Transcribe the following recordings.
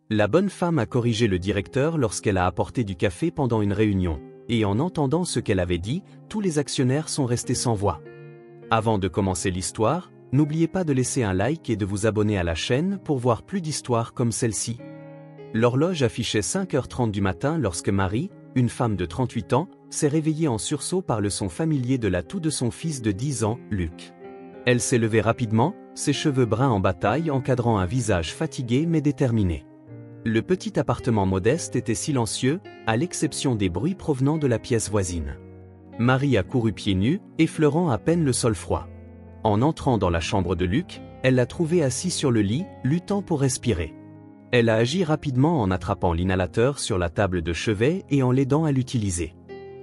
La bonne femme a corrigé le directeur lorsqu'elle a apporté du café pendant une réunion, et en entendant ce qu'elle avait dit, tous les actionnaires sont restés sans voix. Avant de commencer l'histoire, n'oubliez pas de laisser un like et de vous abonner à la chaîne pour voir plus d'histoires comme celle-ci. L'horloge affichait 5h30 du matin lorsque Marie, une femme de 38 ans, s'est réveillée en sursaut par le son familier de la toux de son fils de 10 ans, Luc. Elle s'est levée rapidement, ses cheveux bruns en bataille encadrant un visage fatigué mais déterminé. Le petit appartement modeste était silencieux, à l'exception des bruits provenant de la pièce voisine. Marie a couru pieds nus, effleurant à peine le sol froid. En entrant dans la chambre de Luc, elle l'a trouvé assis sur le lit, luttant pour respirer. Elle a agi rapidement en attrapant l'inhalateur sur la table de chevet et en l'aidant à l'utiliser.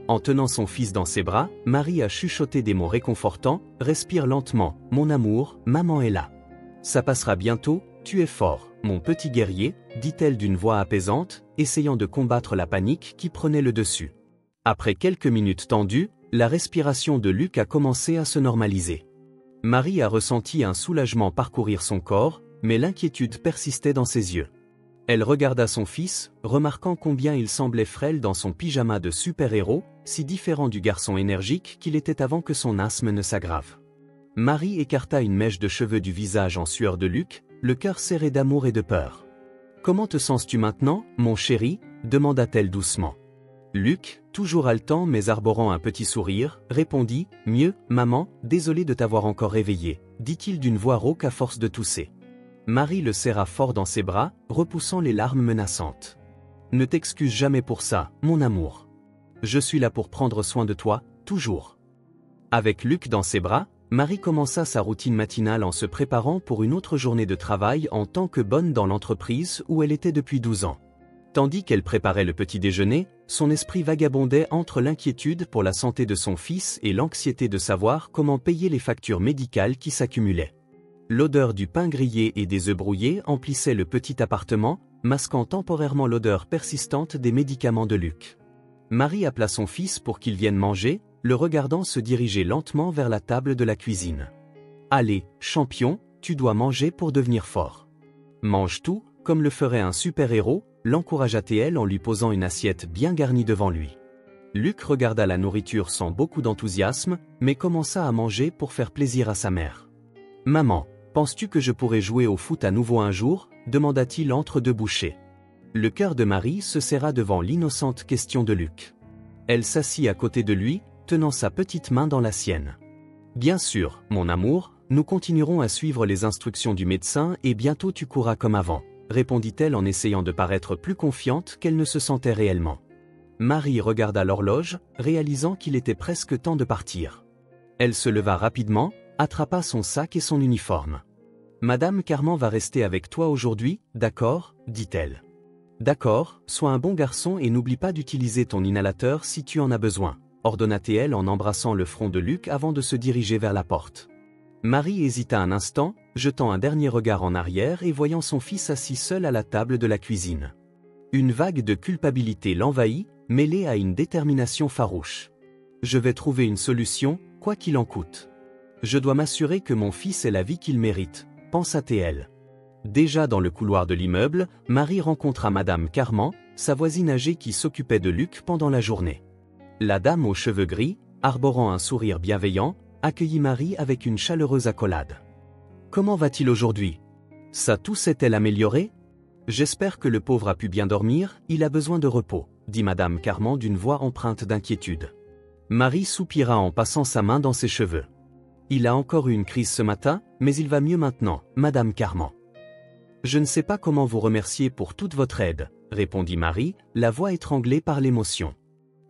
En tenant son fils dans ses bras, Marie a chuchoté des mots réconfortants, « Respire lentement, mon amour, maman est là. Ça passera bientôt, tu es fort, mon petit guerrier », dit-elle d'une voix apaisante, essayant de combattre la panique qui prenait le dessus. Après quelques minutes tendues, la respiration de Luc a commencé à se normaliser. Marie a ressenti un soulagement parcourir son corps, mais l'inquiétude persistait dans ses yeux. Elle regarda son fils, remarquant combien il semblait frêle dans son pyjama de super-héros, si différent du garçon énergique qu'il était avant que son asthme ne s'aggrave. Marie écarta une mèche de cheveux du visage en sueur de Luc, le cœur serré d'amour et de peur. « Comment te sens-tu maintenant, mon chéri » demanda-t-elle doucement. Luc, toujours haletant mais arborant un petit sourire, répondit « Mieux, maman, désolé de t'avoir encore réveillé », dit-il d'une voix rauque à force de tousser. Marie le serra fort dans ses bras, repoussant les larmes menaçantes. « Ne t'excuse jamais pour ça, mon amour. Je suis là pour prendre soin de toi, toujours. » Avec Luc dans ses bras, Marie commença sa routine matinale en se préparant pour une autre journée de travail en tant que bonne dans l'entreprise où elle était depuis 12 ans. Tandis qu'elle préparait le petit déjeuner, son esprit vagabondait entre l'inquiétude pour la santé de son fils et l'anxiété de savoir comment payer les factures médicales qui s'accumulaient. L'odeur du pain grillé et des œufs brouillés emplissait le petit appartement, masquant temporairement l'odeur persistante des médicaments de Luc. Marie appela son fils pour qu'il vienne manger, le regardant se diriger lentement vers la table de la cuisine. « Allez, champion, tu dois manger pour devenir fort. Mange tout, comme le ferait un super-héros », l'encouragea-t-elle en lui posant une assiette bien garnie devant lui. Luc regarda la nourriture sans beaucoup d'enthousiasme, mais commença à manger pour faire plaisir à sa mère. « Maman, penses-tu que je pourrais jouer au foot à nouveau un jour » demanda-t-il entre deux bouchées. Le cœur de Marie se serra devant l'innocente question de Luc. Elle s'assit à côté de lui, tenant sa petite main dans la sienne. « Bien sûr, mon amour, nous continuerons à suivre les instructions du médecin et bientôt tu courras comme avant », répondit-elle en essayant de paraître plus confiante qu'elle ne se sentait réellement. Marie regarda l'horloge, réalisant qu'il était presque temps de partir. Elle se leva rapidement, attrapa son sac et son uniforme. « Madame Carman va rester avec toi aujourd'hui, d'accord » dit-elle. « D'accord, sois un bon garçon et n'oublie pas d'utiliser ton inhalateur si tu en as besoin » ordonna-t-elle en embrassant le front de Luc avant de se diriger vers la porte. Marie hésita un instant, jetant un dernier regard en arrière et voyant son fils assis seul à la table de la cuisine. Une vague de culpabilité l'envahit, mêlée à une détermination farouche. « Je vais trouver une solution, quoi qu'il en coûte. Je dois m'assurer que mon fils ait la vie qu'il mérite », pensa-t-elle. Déjà dans le couloir de l'immeuble, Marie rencontra Madame Carman, sa voisine âgée qui s'occupait de Luc pendant la journée. La dame aux cheveux gris, arborant un sourire bienveillant, accueillit Marie avec une chaleureuse accolade. « Comment va-t-il aujourd'hui ? Sa toux s'est-elle améliorée ? J'espère que le pauvre a pu bien dormir, il a besoin de repos », dit Madame Carman d'une voix empreinte d'inquiétude. Marie soupira en passant sa main dans ses cheveux. « Il a encore eu une crise ce matin, mais il va mieux maintenant, Madame Carman. »« Je ne sais pas comment vous remercier pour toute votre aide », répondit Marie, la voix étranglée par l'émotion.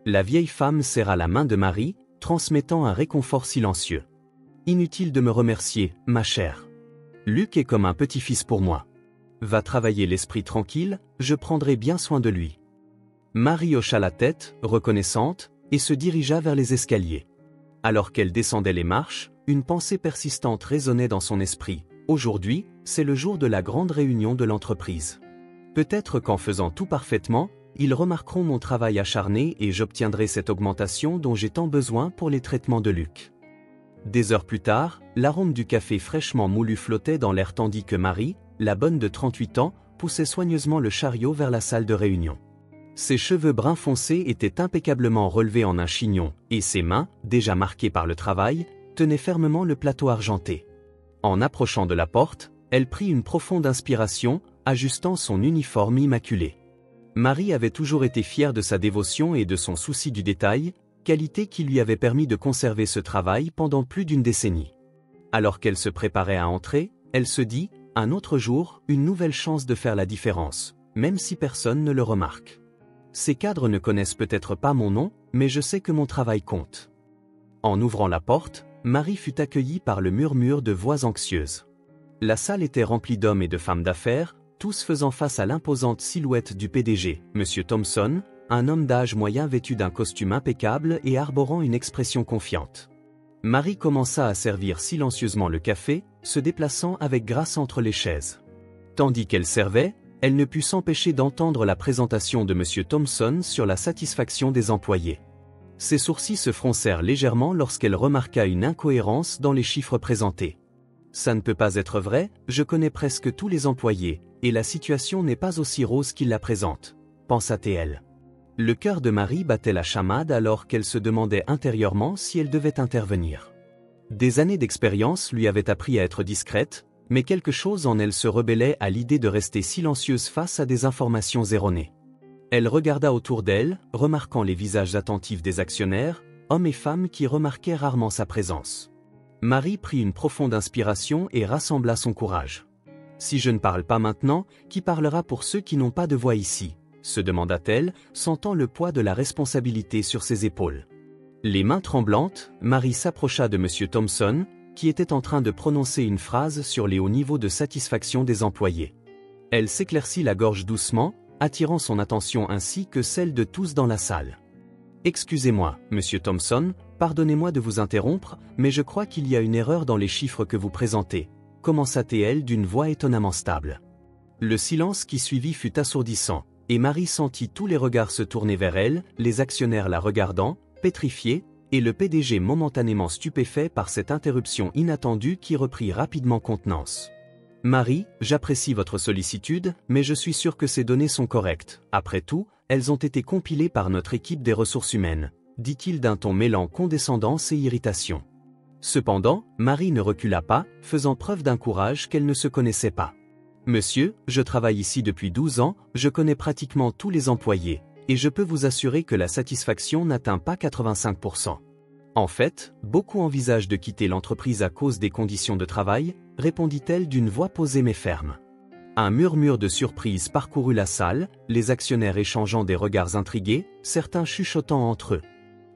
La vieille femme serra la main de Marie, transmettant un réconfort silencieux. « Inutile de me remercier, ma chère. Luc est comme un petit-fils pour moi. Va travailler l'esprit tranquille, je prendrai bien soin de lui. » Marie hocha la tête, reconnaissante, et se dirigea vers les escaliers. Alors qu'elle descendait les marches, une pensée persistante résonnait dans son esprit. « Aujourd'hui, c'est le jour de la grande réunion de l'entreprise. Peut-être qu'en faisant tout parfaitement, ils remarqueront mon travail acharné et j'obtiendrai cette augmentation dont j'ai tant besoin pour les traitements de Luc. » Des heures plus tard, l'arôme du café fraîchement moulu flottait dans l'air tandis que Marie, la bonne de 38 ans, poussait soigneusement le chariot vers la salle de réunion. Ses cheveux bruns foncés étaient impeccablement relevés en un chignon, et ses mains, déjà marquées par le travail, tenaient fermement le plateau argenté. En approchant de la porte, elle prit une profonde inspiration, ajustant son uniforme immaculé. Marie avait toujours été fière de sa dévotion et de son souci du détail, qualité qui lui avait permis de conserver ce travail pendant plus d'une décennie. Alors qu'elle se préparait à entrer, elle se dit, un autre jour, une nouvelle chance de faire la différence, même si personne ne le remarque. Ces cadres ne connaissent peut-être pas mon nom, mais je sais que mon travail compte. En ouvrant la porte, Marie fut accueillie par le murmure de voix anxieuses. La salle était remplie d'hommes et de femmes d'affaires, tous faisant face à l'imposante silhouette du PDG, M. Thompson, un homme d'âge moyen vêtu d'un costume impeccable et arborant une expression confiante. Marie commença à servir silencieusement le café, se déplaçant avec grâce entre les chaises. Tandis qu'elle servait, elle ne put s'empêcher d'entendre la présentation de M. Thompson sur la satisfaction des employés. Ses sourcils se froncèrent légèrement lorsqu'elle remarqua une incohérence dans les chiffres présentés. « Ça ne peut pas être vrai, je connais presque tous les employés, et la situation n'est pas aussi rose qu'ils la présentent, » pensa-t-elle. Le cœur de Marie battait la chamade alors qu'elle se demandait intérieurement si elle devait intervenir. Des années d'expérience lui avaient appris à être discrète, mais quelque chose en elle se rebellait à l'idée de rester silencieuse face à des informations erronées. Elle regarda autour d'elle, remarquant les visages attentifs des actionnaires, hommes et femmes qui remarquaient rarement sa présence. Marie prit une profonde inspiration et rassembla son courage. « Si je ne parle pas maintenant, qui parlera pour ceux qui n'ont pas de voix ici ?» se demanda-t-elle, sentant le poids de la responsabilité sur ses épaules. Les mains tremblantes, Marie s'approcha de M. Thompson, qui était en train de prononcer une phrase sur les hauts niveaux de satisfaction des employés. Elle s'éclaircit la gorge doucement, attirant son attention ainsi que celle de tous dans la salle. « Excusez-moi, Monsieur Thompson, pardonnez-moi de vous interrompre, mais je crois qu'il y a une erreur dans les chiffres que vous présentez, » commença-t-elle d'une voix étonnamment stable. Le silence qui suivit fut assourdissant, et Marie sentit tous les regards se tourner vers elle, les actionnaires la regardant, pétrifiés, et le PDG momentanément stupéfait par cette interruption inattendue qui reprit rapidement contenance. « Marie, j'apprécie votre sollicitude, mais je suis sûr que ces données sont correctes. Après tout, elles ont été compilées par notre équipe des ressources humaines, » dit-il d'un ton mêlant condescendance et irritation. Cependant, Marie ne recula pas, faisant preuve d'un courage qu'elle ne se connaissait pas. « Monsieur, je travaille ici depuis 12 ans, je connais pratiquement tous les employés, et je peux vous assurer que la satisfaction n'atteint pas 85%. En fait, beaucoup envisagent de quitter l'entreprise à cause des conditions de travail, répondit-elle d'une voix posée mais ferme. Un murmure de surprise parcourut la salle, les actionnaires échangeant des regards intrigués, certains chuchotant entre eux.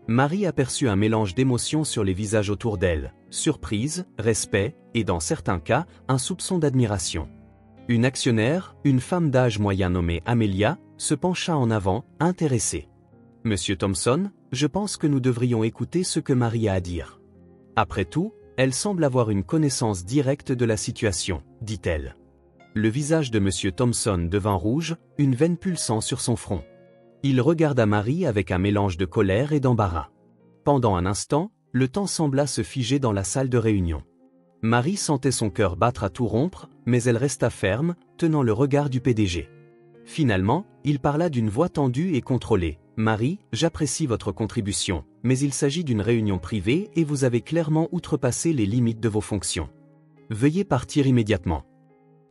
Marie aperçut un mélange d'émotions sur les visages autour d'elle, surprise, respect, et dans certains cas, un soupçon d'admiration. Une actionnaire, une femme d'âge moyen nommée Amelia, se pencha en avant, intéressée. « Monsieur Thompson, je pense que nous devrions écouter ce que Marie a à dire. Après tout, elle semble avoir une connaissance directe de la situation, » dit-elle. Le visage de Monsieur Thompson devint rouge, une veine pulsant sur son front. Il regarda Marie avec un mélange de colère et d'embarras. Pendant un instant, le temps sembla se figer dans la salle de réunion. Marie sentait son cœur battre à tout rompre, mais elle resta ferme, tenant le regard du PDG. Finalement, il parla d'une voix tendue et contrôlée. « Marie, j'apprécie votre contribution, mais il s'agit d'une réunion privée et vous avez clairement outrepassé les limites de vos fonctions. Veuillez partir immédiatement. »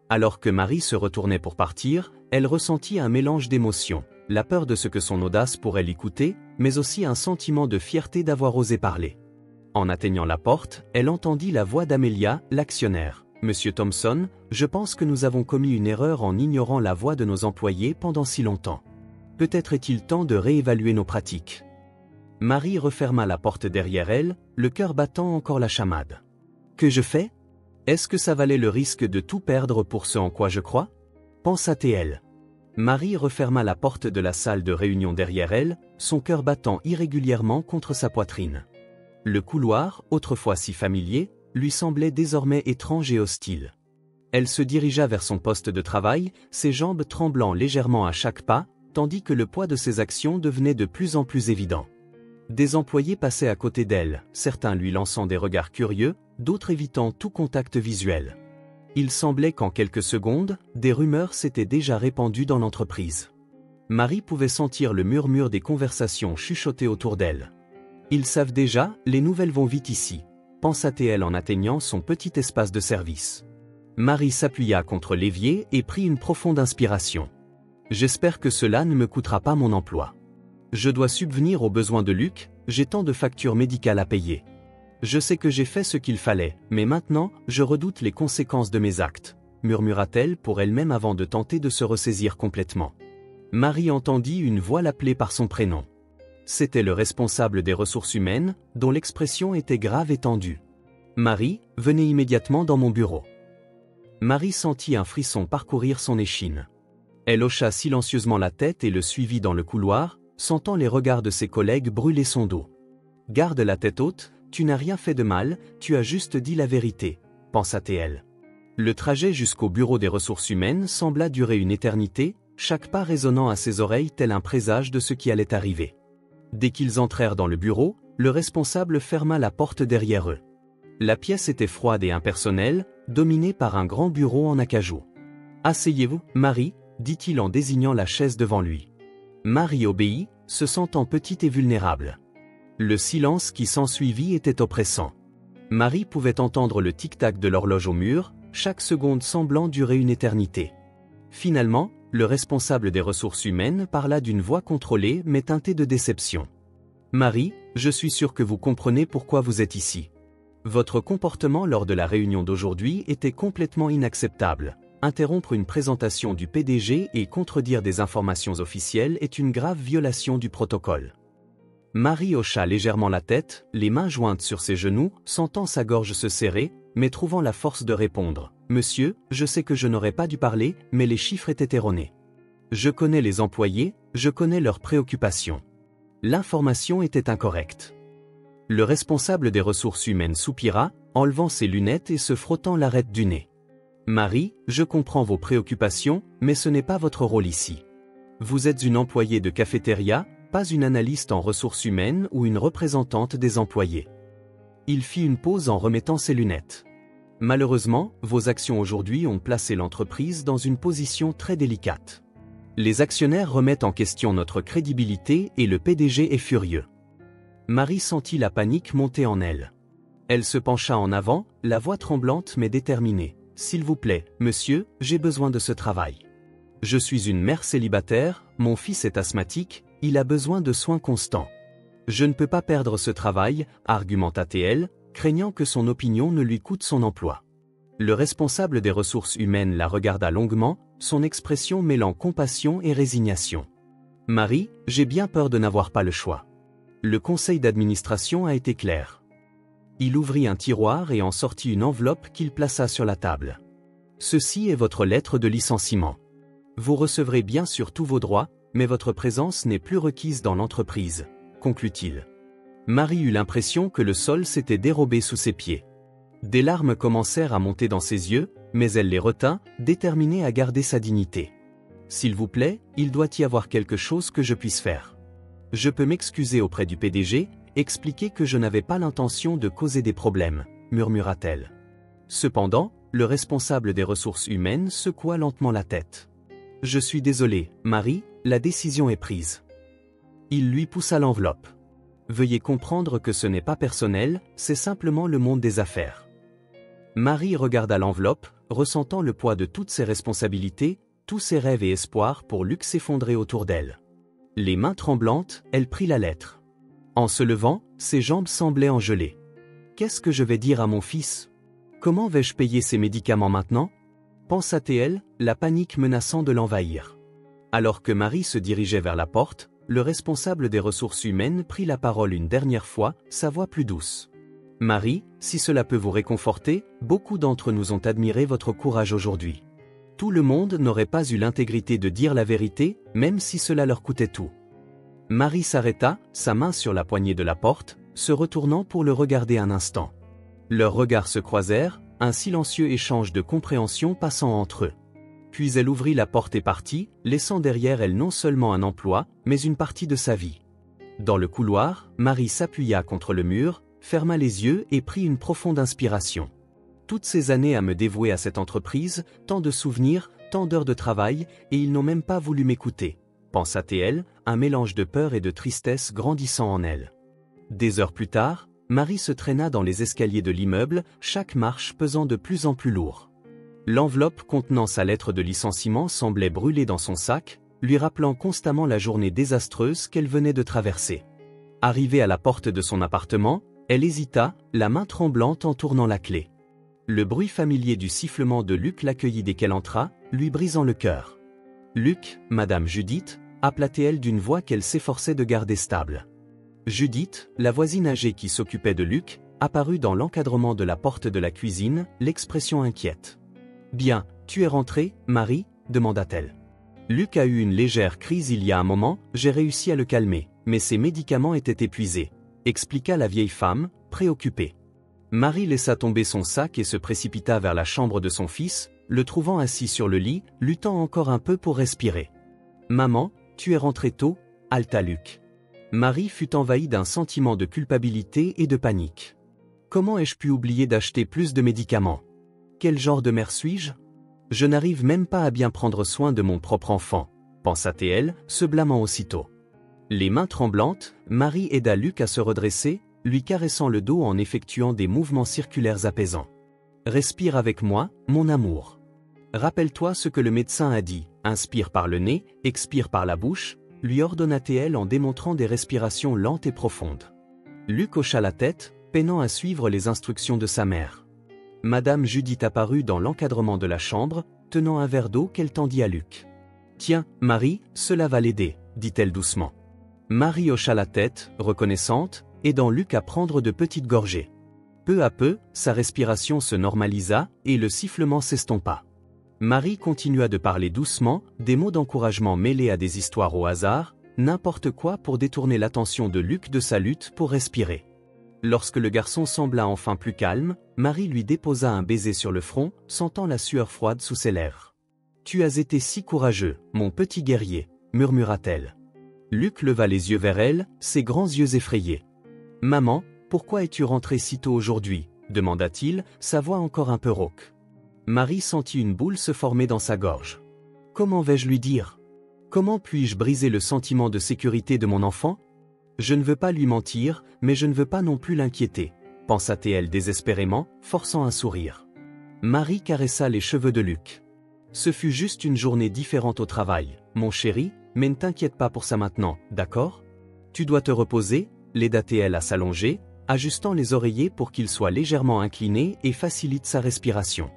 Alors que Marie se retournait pour partir, elle ressentit un mélange d'émotions, la peur de ce que son audace pourrait lui coûter, mais aussi un sentiment de fierté d'avoir osé parler. En atteignant la porte, elle entendit la voix d'Amelia, l'actionnaire. « Monsieur Thompson, je pense que nous avons commis une erreur en ignorant la voix de nos employés pendant si longtemps. Peut-être est-il temps de réévaluer nos pratiques. » Marie referma la porte derrière elle, le cœur battant encore la chamade. « Que je fais ? Est-ce que ça valait le risque de tout perdre pour ce en quoi je crois ?» pensa-t-elle. Marie referma la porte de la salle de réunion derrière elle, son cœur battant irrégulièrement contre sa poitrine. Le couloir, autrefois si familier, lui semblait désormais étrange et hostile. Elle se dirigea vers son poste de travail, ses jambes tremblant légèrement à chaque pas, tandis que le poids de ses actions devenait de plus en plus évident. Des employés passaient à côté d'elle, certains lui lançant des regards curieux, d'autres évitant tout contact visuel. Il semblait qu'en quelques secondes, des rumeurs s'étaient déjà répandues dans l'entreprise. Marie pouvait sentir le murmure des conversations chuchotées autour d'elle. Ils savent déjà, les nouvelles vont vite ici, pensa-t-elle en atteignant son petit espace de service. Marie s'appuya contre l'évier et prit une profonde inspiration. J'espère que cela ne me coûtera pas mon emploi. Je dois subvenir aux besoins de Luc, j'ai tant de factures médicales à payer. Je sais que j'ai fait ce qu'il fallait, mais maintenant, je redoute les conséquences de mes actes, murmura-t-elle pour elle-même avant de tenter de se ressaisir complètement. Marie entendit une voix l'appeler par son prénom. C'était le responsable des ressources humaines, dont l'expression était grave et tendue. « Marie, venez immédiatement dans mon bureau. » Marie sentit un frisson parcourir son échine. Elle hocha silencieusement la tête et le suivit dans le couloir, sentant les regards de ses collègues brûler son dos. « Garde la tête haute, tu n'as rien fait de mal, tu as juste dit la vérité, pensa-t-elle. Le trajet jusqu'au bureau des ressources humaines sembla durer une éternité, chaque pas résonnant à ses oreilles tel un présage de ce qui allait arriver. Dès qu'ils entrèrent dans le bureau, le responsable ferma la porte derrière eux. La pièce était froide et impersonnelle, dominée par un grand bureau en acajou. « Asseyez-vous, Marie, » dit-il en désignant la chaise devant lui. Marie obéit, se sentant petite et vulnérable. Le silence qui s'ensuivit était oppressant. Marie pouvait entendre le tic-tac de l'horloge au mur, chaque seconde semblant durer une éternité. Finalement, le responsable des ressources humaines parla d'une voix contrôlée mais teintée de déception. « Marie, je suis sûr que vous comprenez pourquoi vous êtes ici. Votre comportement lors de la réunion d'aujourd'hui était complètement inacceptable. Interrompre une présentation du PDG et contredire des informations officielles est une grave violation du protocole. » Marie hocha légèrement la tête, les mains jointes sur ses genoux, sentant sa gorge se serrer, mais trouvant la force de répondre. « Monsieur, je sais que je n'aurais pas dû parler, mais les chiffres étaient erronés. Je connais les employés, je connais leurs préoccupations. L'information était incorrecte. » Le responsable des ressources humaines soupira, enlevant ses lunettes et se frottant l'arête du nez. « Marie, je comprends vos préoccupations, mais ce n'est pas votre rôle ici. Vous êtes une employée de cafétéria, pas une analyste en ressources humaines ou une représentante des employés. » Il fit une pause en remettant ses lunettes. « Malheureusement, vos actions aujourd'hui ont placé l'entreprise dans une position très délicate. Les actionnaires remettent en question notre crédibilité et le PDG est furieux. » Marie sentit la panique monter en elle. Elle se pencha en avant, la voix tremblante mais déterminée. « S'il vous plaît, monsieur, j'ai besoin de ce travail. Je suis une mère célibataire, mon fils est asthmatique, il a besoin de soins constants. Je ne peux pas perdre ce travail, argumenta-t-elle, craignant que son opinion ne lui coûte son emploi. Le responsable des ressources humaines la regarda longuement, son expression mêlant compassion et résignation. « Marie, j'ai bien peur de n'avoir pas le choix. » Le conseil d'administration a été clair. Il ouvrit un tiroir et en sortit une enveloppe qu'il plaça sur la table. « Ceci est votre lettre de licenciement. Vous recevrez bien sûr tous vos droits, mais votre présence n'est plus requise dans l'entreprise, » conclut-il. Marie eut l'impression que le sol s'était dérobé sous ses pieds. Des larmes commencèrent à monter dans ses yeux, mais elle les retint, déterminée à garder sa dignité. « S'il vous plaît, il doit y avoir quelque chose que je puisse faire. Je peux m'excuser auprès du PDG, expliquer que je n'avais pas l'intention de causer des problèmes, » murmura-t-elle. Cependant, le responsable des ressources humaines secoua lentement la tête. « Je suis désolé, Marie, la décision est prise. » Il lui poussa l'enveloppe. « Veuillez comprendre que ce n'est pas personnel, c'est simplement le monde des affaires. » Marie regarda l'enveloppe, ressentant le poids de toutes ses responsabilités, tous ses rêves et espoirs pour Luc s'effondrer autour d'elle. Les mains tremblantes, elle prit la lettre. En se levant, ses jambes semblaient en gelée. « Qu'est-ce que je vais dire à mon fils? Comment vais-je payer ses médicaments maintenant ?» pensa-t-elle, la panique menaçant de l'envahir. Alors que Marie se dirigeait vers la porte, le responsable des ressources humaines prit la parole une dernière fois, sa voix plus douce. « Marie, si cela peut vous réconforter, beaucoup d'entre nous ont admiré votre courage aujourd'hui. Tout le monde n'aurait pas eu l'intégrité de dire la vérité, même si cela leur coûtait tout. » Marie s'arrêta, sa main sur la poignée de la porte, se retournant pour le regarder un instant. Leurs regards se croisèrent, un silencieux échange de compréhension passant entre eux. Puis elle ouvrit la porte et partit, laissant derrière elle non seulement un emploi, mais une partie de sa vie. Dans le couloir, Marie s'appuya contre le mur, ferma les yeux et prit une profonde inspiration. Toutes ces années à me dévouer à cette entreprise, tant de souvenirs, tant d'heures de travail, et ils n'ont même pas voulu m'écouter, pensa-t-elle, un mélange de peur et de tristesse grandissant en elle. Des heures plus tard, Marie se traîna dans les escaliers de l'immeuble, chaque marche pesant de plus en plus lourd. L'enveloppe contenant sa lettre de licenciement semblait brûler dans son sac, lui rappelant constamment la journée désastreuse qu'elle venait de traverser. Arrivée à la porte de son appartement, elle hésita, la main tremblante en tournant la clé. Le bruit familier du sifflement de Luc l'accueillit dès qu'elle entra, lui brisant le cœur. « Luc, Madame Judith » appela-t-elle d'une voix qu'elle s'efforçait de garder stable. Judith, la voisine âgée qui s'occupait de Luc, apparut dans l'encadrement de la porte de la cuisine, l'expression inquiète. « Bien, tu es rentrée, Marie » demanda-t-elle. « Luc a eu une légère crise il y a un moment, j'ai réussi à le calmer, mais ses médicaments étaient épuisés » expliqua la vieille femme, préoccupée. Marie laissa tomber son sac et se précipita vers la chambre de son fils, le trouvant assis sur le lit, luttant encore un peu pour respirer. « Maman, tu es rentrée tôt » haleta Luc. Marie fut envahie d'un sentiment de culpabilité et de panique. « Comment ai-je pu oublier d'acheter plus de médicaments? Quel genre de mère suis-je? Je n'arrive même pas à bien prendre soin de mon propre enfant » pensa-t-elle, se blâmant aussitôt. Les mains tremblantes, Marie aida Luc à se redresser, lui caressant le dos en effectuant des mouvements circulaires apaisants. « Respire avec moi, mon amour. Rappelle-toi ce que le médecin a dit, inspire par le nez, expire par la bouche » lui ordonna-t-elle en démontrant des respirations lentes et profondes. Luc hocha la tête, peinant à suivre les instructions de sa mère. Madame Judith apparut dans l'encadrement de la chambre, tenant un verre d'eau qu'elle tendit à Luc. « Tiens, Marie, cela va l'aider » dit-elle doucement. Marie hocha la tête, reconnaissante, aidant Luc à prendre de petites gorgées. Peu à peu, sa respiration se normalisa et le sifflement s'estompa. Marie continua de parler doucement, des mots d'encouragement mêlés à des histoires au hasard, n'importe quoi pour détourner l'attention de Luc de sa lutte pour respirer. Lorsque le garçon sembla enfin plus calme, Marie lui déposa un baiser sur le front, sentant la sueur froide sous ses lèvres. « Tu as été si courageux, mon petit guerrier » murmura-t-elle. Luc leva les yeux vers elle, ses grands yeux effrayés. « Maman, pourquoi es-tu rentrée si tôt aujourd'hui » demanda-t-il, sa voix encore un peu rauque. Marie sentit une boule se former dans sa gorge. « Comment vais-je lui dire? Comment puis-je briser le sentiment de sécurité de mon enfant? Je ne veux pas lui mentir, mais je ne veux pas non plus l'inquiéter » pensa-t-elle désespérément, forçant un sourire. Marie caressa les cheveux de Luc. « Ce fut juste une journée différente au travail, mon chéri, mais ne t'inquiète pas pour ça maintenant, d'accord? Tu dois te reposer » l'aida-t-elle à s'allonger, ajustant les oreillers pour qu'il soit légèrement incliné et facilite sa respiration.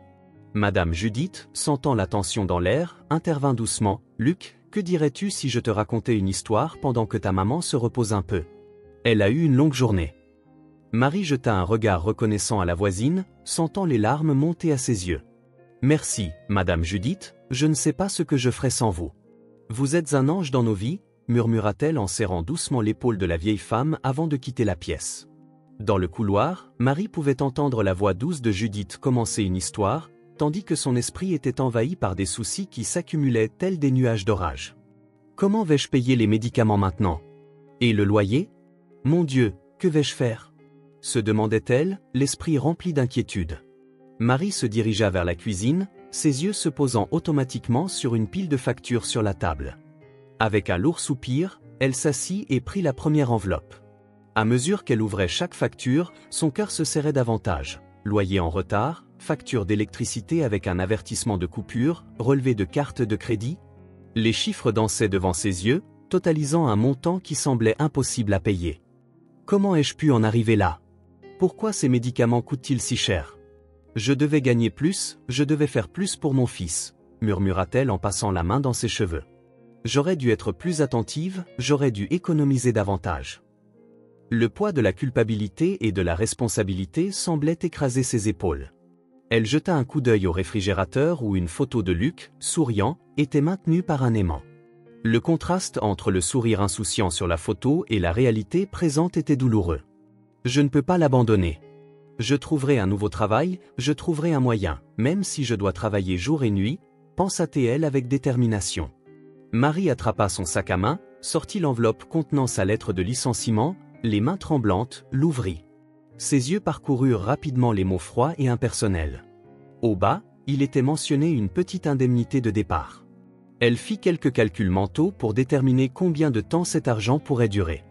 Madame Judith, sentant la tension dans l'air, intervint doucement. « Luc, que dirais-tu si je te racontais une histoire pendant que ta maman se repose un peu? Elle a eu une longue journée. » Marie jeta un regard reconnaissant à la voisine, sentant les larmes monter à ses yeux. « Merci, Madame Judith, je ne sais pas ce que je ferais sans vous. Vous êtes un ange dans nos vies » murmura-t-elle en serrant doucement l'épaule de la vieille femme avant de quitter la pièce. Dans le couloir, Marie pouvait entendre la voix douce de Judith commencer une histoire, tandis que son esprit était envahi par des soucis qui s'accumulaient tels des nuages d'orage. Comment vais-je payer les médicaments maintenant? Et le loyer? Mon Dieu, que vais-je faire? Se demandait-elle, l'esprit rempli d'inquiétude. Marie se dirigea vers la cuisine, ses yeux se posant automatiquement sur une pile de factures sur la table. Avec un lourd soupir, elle s'assit et prit la première enveloppe. À mesure qu'elle ouvrait chaque facture, son cœur se serrait davantage. Loyer en retard, facture d'électricité avec un avertissement de coupure, relevé de carte de crédit. Les chiffres dansaient devant ses yeux, totalisant un montant qui semblait impossible à payer. Comment ai-je pu en arriver là? Pourquoi ces médicaments coûtent-ils si cher? Je devais gagner plus, je devais faire plus pour mon fils, murmura-t-elle en passant la main dans ses cheveux. J'aurais dû être plus attentive, j'aurais dû économiser davantage. Le poids de la culpabilité et de la responsabilité semblait écraser ses épaules. Elle jeta un coup d'œil au réfrigérateur où une photo de Luc, souriant, était maintenue par un aimant. Le contraste entre le sourire insouciant sur la photo et la réalité présente était douloureux. Je ne peux pas l'abandonner. Je trouverai un nouveau travail, je trouverai un moyen, même si je dois travailler jour et nuit, pensa-t-elle avec détermination. Marie attrapa son sac à main, sortit l'enveloppe contenant sa lettre de licenciement, les mains tremblantes, l'ouvrit. Ses yeux parcoururent rapidement les mots froids et impersonnels. Au bas, il était mentionné une petite indemnité de départ. Elle fit quelques calculs mentaux pour déterminer combien de temps cet argent pourrait durer.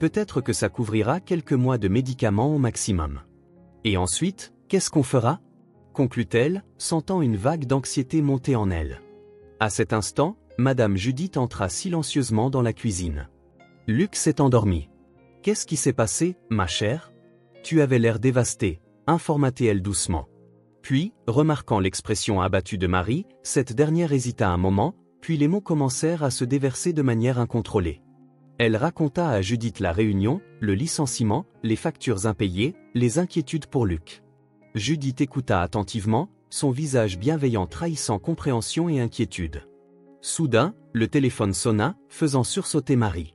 Peut-être que ça couvrira quelques mois de médicaments au maximum. Et ensuite, qu'est-ce qu'on fera ? Conclut-elle, sentant une vague d'anxiété monter en elle. À cet instant, Madame Judith entra silencieusement dans la cuisine. Luc s'est endormi. Qu'est-ce qui s'est passé, ma chère ? Tu avais l'air dévastée, informa-t-elle doucement. Puis, remarquant l'expression abattue de Marie, cette dernière hésita un moment, puis les mots commencèrent à se déverser de manière incontrôlée. Elle raconta à Judith la réunion, le licenciement, les factures impayées, les inquiétudes pour Luc. Judith écouta attentivement, son visage bienveillant trahissant compréhension et inquiétude. Soudain, le téléphone sonna, faisant sursauter Marie.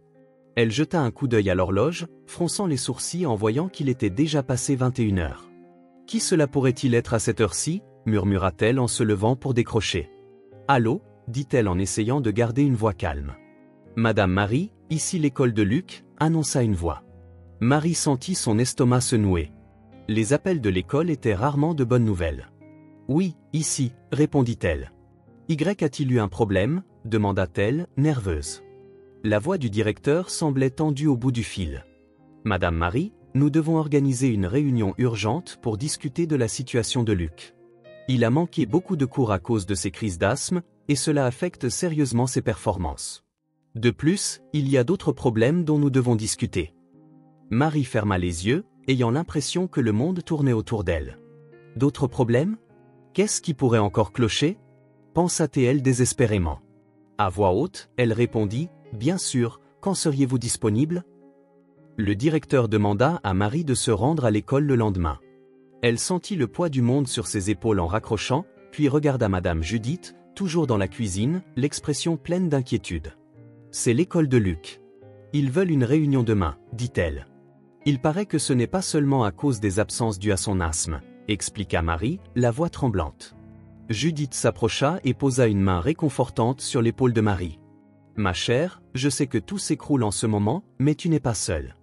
Elle jeta un coup d'œil à l'horloge, fronçant les sourcils en voyant qu'il était déjà passé 21 heures. « Qui cela pourrait-il être à cette heure-ci » murmura-t-elle en se levant pour décrocher. « Allô » dit-elle en essayant de garder une voix calme. « Madame Marie, ici l'école de Luc » annonça une voix. Marie sentit son estomac se nouer. Les appels de l'école étaient rarement de bonnes nouvelles. « Oui, ici » répondit-elle. « Y a-t-il eu un problème » demanda-t-elle, nerveuse. La voix du directeur semblait tendue au bout du fil. « Madame Marie, nous devons organiser une réunion urgente pour discuter de la situation de Luc. Il a manqué beaucoup de cours à cause de ses crises d'asthme, et cela affecte sérieusement ses performances. De plus, il y a d'autres problèmes dont nous devons discuter. » Marie ferma les yeux, ayant l'impression que le monde tournait autour d'elle. « D'autres problèmes ? Qu'est-ce qui pourrait encore clocher » pensa-t-elle désespérément. À voix haute, elle répondit « Bien sûr, quand seriez-vous disponible ?» Le directeur demanda à Marie de se rendre à l'école le lendemain. Elle sentit le poids du monde sur ses épaules en raccrochant, puis regarda Madame Judith, toujours dans la cuisine, l'expression pleine d'inquiétude. « C'est l'école de Luc. Ils veulent une réunion demain, dit-elle. Il paraît que ce n'est pas seulement à cause des absences dues à son asthme, expliqua Marie, la voix tremblante. Judith s'approcha et posa une main réconfortante sur l'épaule de Marie. « Ma chère, je sais que tout s'écroule en ce moment, mais tu n'es pas seule.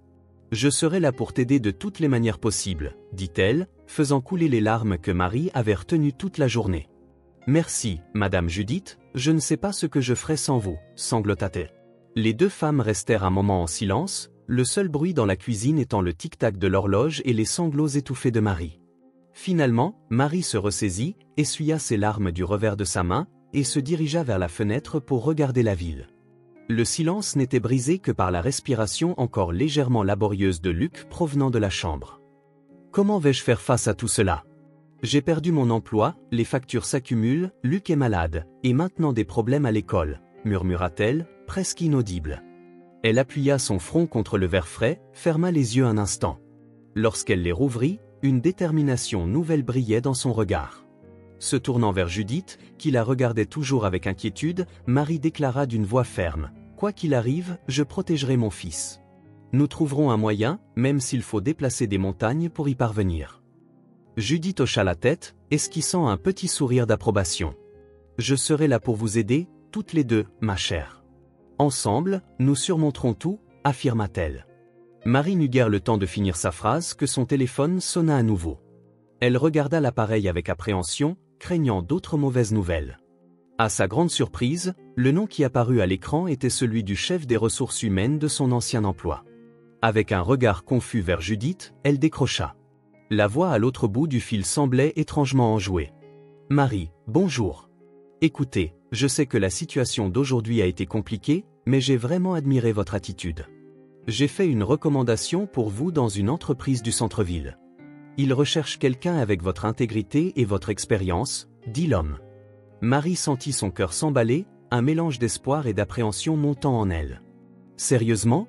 Je serai là pour t'aider de toutes les manières possibles, dit-elle, faisant couler les larmes que Marie avait retenues toute la journée. Merci, Madame Judith, je ne sais pas ce que je ferais sans vous, sanglota-t-elle. Les deux femmes restèrent un moment en silence, le seul bruit dans la cuisine étant le tic-tac de l'horloge et les sanglots étouffés de Marie. Finalement, Marie se ressaisit, essuya ses larmes du revers de sa main, et se dirigea vers la fenêtre pour regarder la ville. Le silence n'était brisé que par la respiration encore légèrement laborieuse de Luc provenant de la chambre. « Comment vais-je faire face à tout cela ? J'ai perdu mon emploi, les factures s'accumulent, Luc est malade, et maintenant des problèmes à l'école, » murmura-t-elle, presque inaudible. Elle appuya son front contre le verre frais, ferma les yeux un instant. Lorsqu'elle les rouvrit, une détermination nouvelle brillait dans son regard. Se tournant vers Judith, qui la regardait toujours avec inquiétude, Marie déclara d'une voix ferme. « Quoi qu'il arrive, je protégerai mon fils. Nous trouverons un moyen, même s'il faut déplacer des montagnes pour y parvenir. » Judith hocha la tête, esquissant un petit sourire d'approbation. « Je serai là pour vous aider, toutes les deux, ma chère. Ensemble, nous surmonterons tout, » affirma-t-elle. Marie n'eut guère le temps de finir sa phrase que son téléphone sonna à nouveau. Elle regarda l'appareil avec appréhension, craignant d'autres mauvaises nouvelles. À sa grande surprise, le nom qui apparut à l'écran était celui du chef des ressources humaines de son ancien emploi. Avec un regard confus vers Judith, elle décrocha. La voix à l'autre bout du fil semblait étrangement enjouée. « Marie, bonjour. Écoutez, je sais que la situation d'aujourd'hui a été compliquée, mais j'ai vraiment admiré votre attitude. J'ai fait une recommandation pour vous dans une entreprise du centre-ville. Il recherche quelqu'un avec votre intégrité et votre expérience, » dit l'homme. Marie sentit son cœur s'emballer, un mélange d'espoir et d'appréhension montant en elle. « Sérieusement ?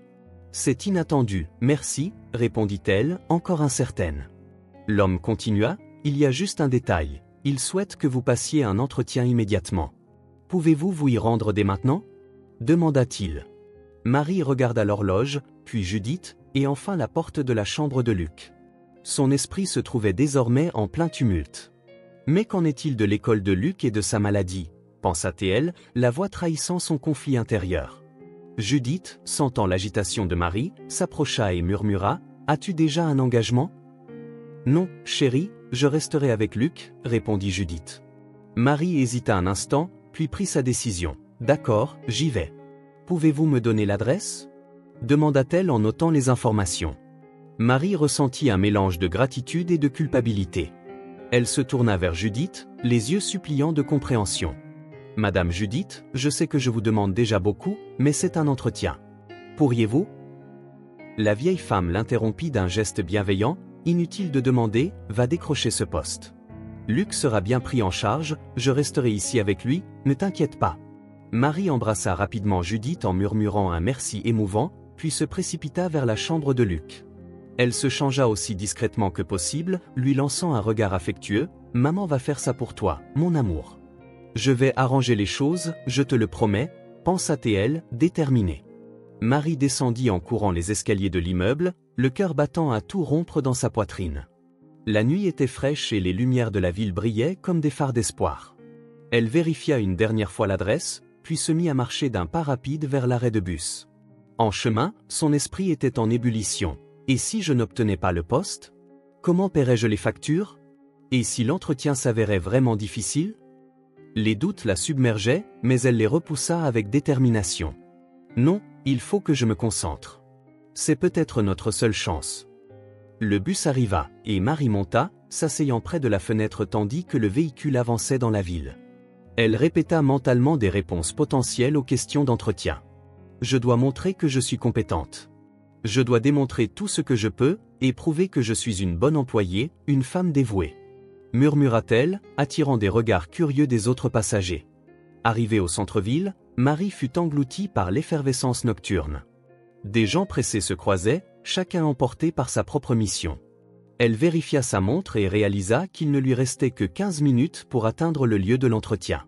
C'est inattendu, merci, » répondit-elle, encore incertaine. L'homme continua, « Il y a juste un détail, il souhaite que vous passiez un entretien immédiatement. Pouvez-vous vous y rendre dès maintenant ? » demanda-t-il. Marie regarda l'horloge, puis Judith, et enfin la porte de la chambre de Luc. Son esprit se trouvait désormais en plein tumulte. Mais qu'en est-il de l'école de Luc et de sa maladie, pensa-t-elle, la voix trahissant son conflit intérieur. Judith, sentant l'agitation de Marie, s'approcha et murmura, « As-tu déjà un engagement ? Non, chérie, je resterai avec Luc, répondit Judith. Marie hésita un instant, puis prit sa décision. D'accord, j'y vais. Pouvez-vous me donner l'adresse? Demanda-t-elle en notant les informations. Marie ressentit un mélange de gratitude et de culpabilité. Elle se tourna vers Judith, les yeux suppliants de compréhension. Madame Judith, je sais que je vous demande déjà beaucoup, mais c'est un entretien. Pourriez-vous? La vieille femme l'interrompit d'un geste bienveillant. Inutile de demander, va décrocher ce poste. Luc sera bien pris en charge, je resterai ici avec lui, ne t'inquiète pas. Marie embrassa rapidement Judith en murmurant un merci émouvant, puis se précipita vers la chambre de Luc. Elle se changea aussi discrètement que possible, lui lançant un regard affectueux. Maman va faire ça pour toi, mon amour. Je vais arranger les choses, je te le promets, pensa-t-elle, déterminée. Marie descendit en courant les escaliers de l'immeuble, le cœur battant à tout rompre dans sa poitrine. La nuit était fraîche et les lumières de la ville brillaient comme des phares d'espoir. Elle vérifia une dernière fois l'adresse, puis se mit à marcher d'un pas rapide vers l'arrêt de bus. En chemin, son esprit était en ébullition. Et si je n'obtenais pas le poste? Comment paierais-je les factures? Et si l'entretien s'avérait vraiment difficile? Les doutes la submergeaient, mais elle les repoussa avec détermination. Non, il faut que je me concentre. C'est peut-être notre seule chance. Le bus arriva, et Marie monta, s'asseyant près de la fenêtre tandis que le véhicule avançait dans la ville. Elle répéta mentalement des réponses potentielles aux questions d'entretien. Je dois montrer que je suis compétente. Je dois démontrer tout ce que je peux, et prouver que je suis une bonne employée, une femme dévouée. Murmura-t-elle, attirant des regards curieux des autres passagers. Arrivée au centre-ville, Marie fut engloutie par l'effervescence nocturne. Des gens pressés se croisaient, chacun emporté par sa propre mission. Elle vérifia sa montre et réalisa qu'il ne lui restait que 15 minutes pour atteindre le lieu de l'entretien.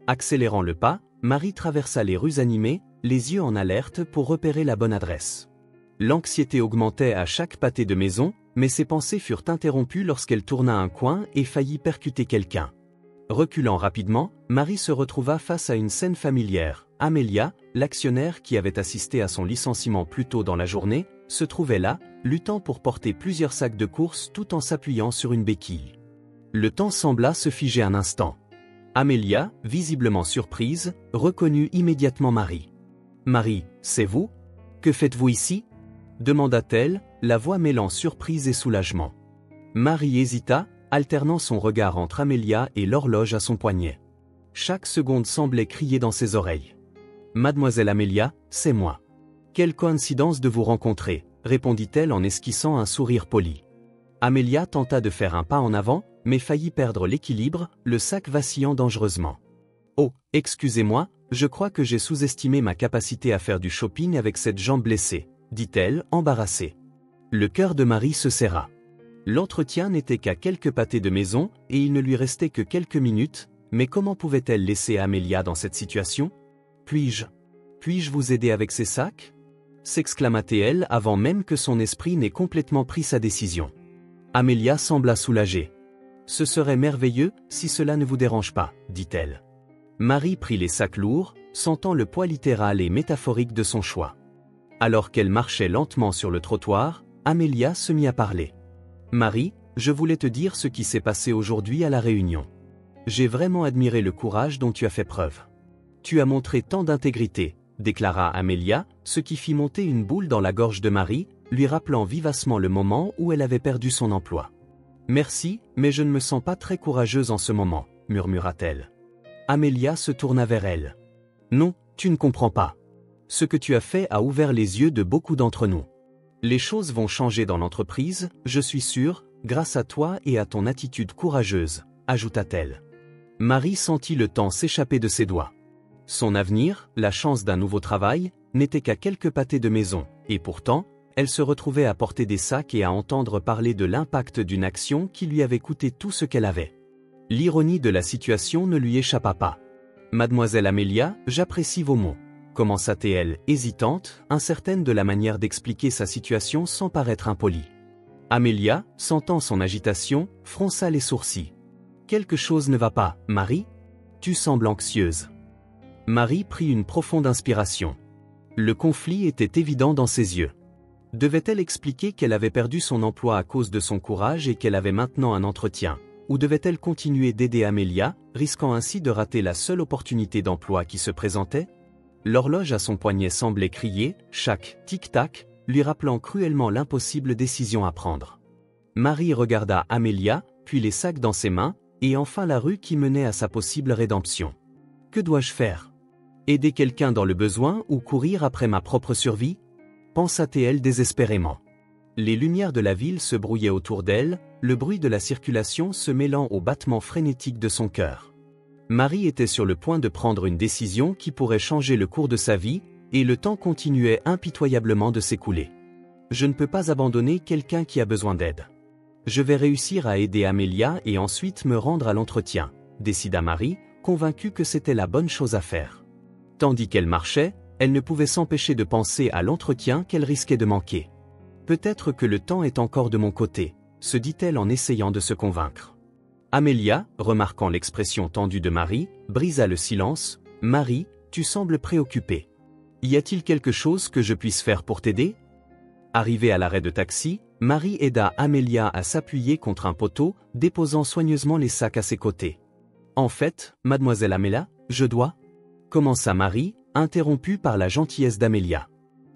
Accélérant le pas, Marie traversa les rues animées, les yeux en alerte pour repérer la bonne adresse. L'anxiété augmentait à chaque pâté de maison, mais ses pensées furent interrompues lorsqu'elle tourna un coin et faillit percuter quelqu'un. Reculant rapidement, Marie se retrouva face à une scène familière. Amélia, l'actionnaire qui avait assisté à son licenciement plus tôt dans la journée, se trouvait là, luttant pour porter plusieurs sacs de courses tout en s'appuyant sur une béquille. Le temps sembla se figer un instant. Amélia, visiblement surprise, reconnut immédiatement Marie. « Marie, c'est vous? Que faites-vous ici ?» demanda-t-elle, la voix mêlant surprise et soulagement. Marie hésita, alternant son regard entre Amélia et l'horloge à son poignet. Chaque seconde semblait crier dans ses oreilles. « Mademoiselle Amélia, c'est moi. Quelle coïncidence de vous rencontrer, » répondit-elle en esquissant un sourire poli. Amélia tenta de faire un pas en avant, mais faillit perdre l'équilibre, le sac vacillant dangereusement. « Oh, excusez-moi, je crois que j'ai sous-estimé ma capacité à faire du shopping avec cette jambe blessée, » dit-elle, embarrassée. Le cœur de Marie se serra. L'entretien n'était qu'à quelques pâtés de maison, et il ne lui restait que quelques minutes, mais comment pouvait-elle laisser Amélia dans cette situation? « Puis-je vous aider avec ces sacs ?» s'exclama-t-elle avant même que son esprit n'ait complètement pris sa décision. Amélia sembla soulagée. « Ce serait merveilleux, si cela ne vous dérange pas, » dit-elle. Marie prit les sacs lourds, sentant le poids littéral et métaphorique de son choix. Alors qu'elle marchait lentement sur le trottoir, Amélia se mit à parler. « Marie, je voulais te dire ce qui s'est passé aujourd'hui à la réunion. J'ai vraiment admiré le courage dont tu as fait preuve. Tu as montré tant d'intégrité, » déclara Amélia, ce qui fit monter une boule dans la gorge de Marie, lui rappelant vivacement le moment où elle avait perdu son emploi. « Merci, mais je ne me sens pas très courageuse en ce moment, » murmura-t-elle. Amélia se tourna vers elle. « Non, tu ne comprends pas. Ce que tu as fait a ouvert les yeux de beaucoup d'entre nous. Les choses vont changer dans l'entreprise, je suis sûre, grâce à toi et à ton attitude courageuse, » ajouta-t-elle. Marie sentit le temps s'échapper de ses doigts. Son avenir, la chance d'un nouveau travail, n'était qu'à quelques pâtés de maison, et pourtant, elle se retrouvait à porter des sacs et à entendre parler de l'impact d'une action qui lui avait coûté tout ce qu'elle avait. L'ironie de la situation ne lui échappa pas. « Mademoiselle Amélia, j'apprécie vos mots, » commença-t-elle, hésitante, incertaine de la manière d'expliquer sa situation sans paraître impolie. Amélia, sentant son agitation, fronça les sourcils. « Quelque chose ne va pas, Marie? Tu sembles anxieuse. » Marie prit une profonde inspiration. Le conflit était évident dans ses yeux. Devait-elle expliquer qu'elle avait perdu son emploi à cause de son courage et qu'elle avait maintenant un entretien? Ou devait-elle continuer d'aider Amelia, risquant ainsi de rater la seule opportunité d'emploi qui se présentait? L'horloge à son poignet semblait crier, chaque tic-tac, lui rappelant cruellement l'impossible décision à prendre. Marie regarda Amelia, puis les sacs dans ses mains, et enfin la rue qui menait à sa possible rédemption. Que dois-je faire? Aider quelqu'un dans le besoin ou courir après ma propre survie? Pensa-t-elle désespérément. Les lumières de la ville se brouillaient autour d'elle, le bruit de la circulation se mêlant au battement frénétique de son cœur. Marie était sur le point de prendre une décision qui pourrait changer le cours de sa vie, et le temps continuait impitoyablement de s'écouler. Je ne peux pas abandonner quelqu'un qui a besoin d'aide. Je vais réussir à aider Amelia et ensuite me rendre à l'entretien, décida Marie, convaincue que c'était la bonne chose à faire. Tandis qu'elle marchait, elle ne pouvait s'empêcher de penser à l'entretien qu'elle risquait de manquer. Peut-être que le temps est encore de mon côté, se dit-elle en essayant de se convaincre. Amelia, remarquant l'expression tendue de Marie, brisa le silence. « Marie, tu sembles préoccupée. Y a-t-il quelque chose que je puisse faire pour t'aider ?» Arrivée à l'arrêt de taxi, Marie aida Amelia à s'appuyer contre un poteau, déposant soigneusement les sacs à ses côtés. « En fait, mademoiselle Amelia, je dois… » commença Marie, interrompue par la gentillesse d'Amelia.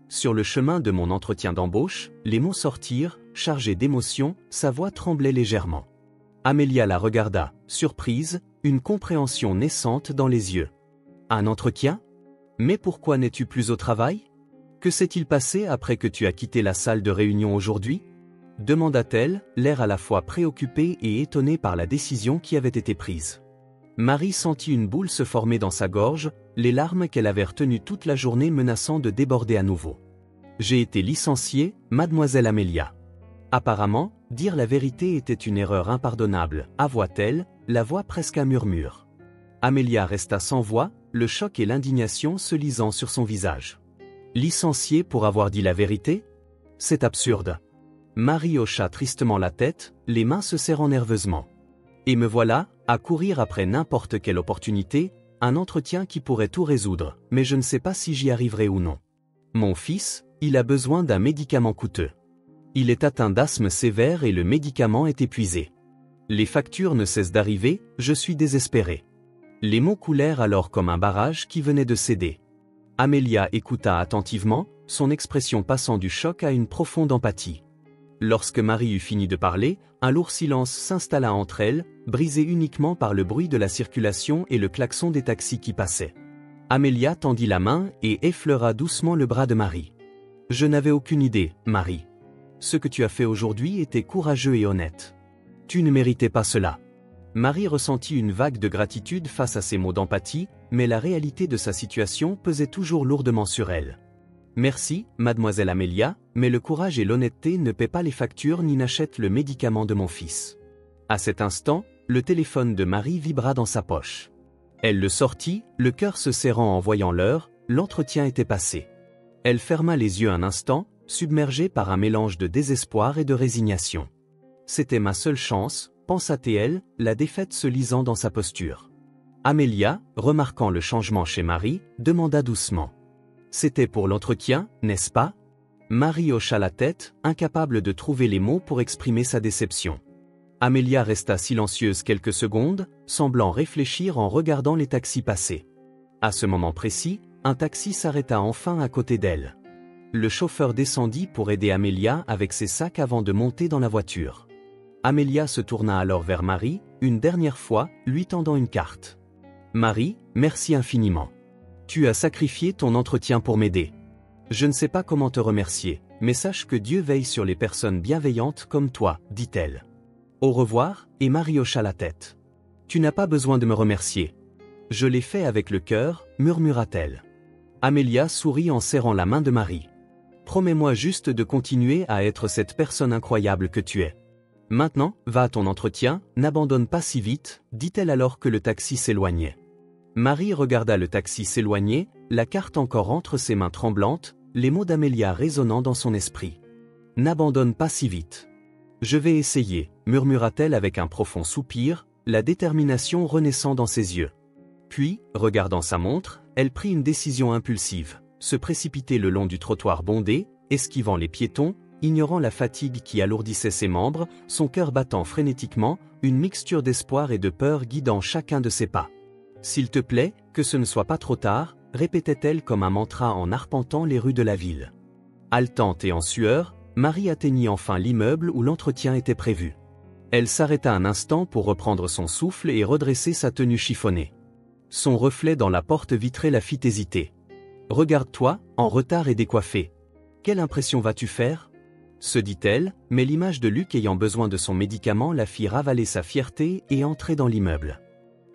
Sur le chemin de mon entretien d'embauche, les mots sortirent, chargés d'émotion, sa voix tremblait légèrement. Amelia la regarda, surprise, une compréhension naissante dans les yeux. « Un entretien? Mais pourquoi n'es-tu plus au travail? Que s'est-il passé après que tu as quitté la salle de réunion aujourd'hui ?» demanda-t-elle, l'air à la fois préoccupé et étonné par la décision qui avait été prise. Marie sentit une boule se former dans sa gorge, les larmes qu'elle avait retenues toute la journée menaçant de déborder à nouveau. « J'ai été licenciée, mademoiselle Amelia. » Apparemment, dire la vérité était une erreur impardonnable, avoua-t-elle, la voix presque à murmure. Amelia resta sans voix, le choc et l'indignation se lisant sur son visage. Licenciée pour avoir dit la vérité? C'est absurde. Marie hocha tristement la tête, les mains se serrant nerveusement. Et me voilà, à courir après n'importe quelle opportunité, un entretien qui pourrait tout résoudre, mais je ne sais pas si j'y arriverai ou non. Mon fils, il a besoin d'un médicament coûteux. Il est atteint d'asthme sévère et le médicament est épuisé. Les factures ne cessent d'arriver, je suis désespéré. Les mots coulèrent alors comme un barrage qui venait de céder. Amelia écouta attentivement, son expression passant du choc à une profonde empathie. Lorsque Marie eut fini de parler, un lourd silence s'installa entre elles, brisé uniquement par le bruit de la circulation et le klaxon des taxis qui passaient. Amelia tendit la main et effleura doucement le bras de Marie. « Je n'avais aucune idée, Marie. Ce que tu as fait aujourd'hui était courageux et honnête. Tu ne méritais pas cela. » Marie ressentit une vague de gratitude face à ces mots d'empathie, mais la réalité de sa situation pesait toujours lourdement sur elle. « Merci, mademoiselle Amelia, mais le courage et l'honnêteté ne paient pas les factures ni n'achètent le médicament de mon fils. » À cet instant, le téléphone de Marie vibra dans sa poche. Elle le sortit, le cœur se serrant en voyant l'heure, l'entretien était passé. Elle ferma les yeux un instant, submergée par un mélange de désespoir et de résignation. C'était ma seule chance, pensa-t-elle, la défaite se lisant dans sa posture. Amelia, remarquant le changement chez Marie, demanda doucement. « C'était pour l'entretien, n'est-ce pas ?» Marie hocha la tête, incapable de trouver les mots pour exprimer sa déception. Amelia resta silencieuse quelques secondes, semblant réfléchir en regardant les taxis passer. À ce moment précis, un taxi s'arrêta enfin à côté d'elle. Le chauffeur descendit pour aider Amelia avec ses sacs avant de monter dans la voiture. Amelia se tourna alors vers Marie, une dernière fois, lui tendant une carte. « Marie, merci infiniment. Tu as sacrifié ton entretien pour m'aider. Je ne sais pas comment te remercier, mais sache que Dieu veille sur les personnes bienveillantes comme toi, dit-elle. Au revoir, et Marie hocha la tête. Tu n'as pas besoin de me remercier. Je l'ai fait avec le cœur, murmura-t-elle. Amelia sourit en serrant la main de Marie. Promets-moi juste de continuer à être cette personne incroyable que tu es. Maintenant, va à ton entretien, n'abandonne pas si vite, dit-elle alors que le taxi s'éloignait. Marie regarda le taxi s'éloigner, la carte encore entre ses mains tremblantes, les mots d'Amelia résonnant dans son esprit. N'abandonne pas si vite. Je vais essayer, murmura-t-elle avec un profond soupir, la détermination renaissant dans ses yeux. Puis, regardant sa montre, elle prit une décision impulsive, se précipiter le long du trottoir bondé, esquivant les piétons, ignorant la fatigue qui alourdissait ses membres, son cœur battant frénétiquement, une mixture d'espoir et de peur guidant chacun de ses pas. « S'il te plaît, que ce ne soit pas trop tard », répétait-elle comme un mantra en arpentant les rues de la ville. Haletante et en sueur, Marie atteignit enfin l'immeuble où l'entretien était prévu. Elle s'arrêta un instant pour reprendre son souffle et redresser sa tenue chiffonnée. Son reflet dans la porte vitrée la fit hésiter. « Regarde-toi, en retard et décoiffé. Quelle impression vas-tu faire ?» se dit-elle, mais l'image de Luc ayant besoin de son médicament la fit ravaler sa fierté et entrer dans l'immeuble.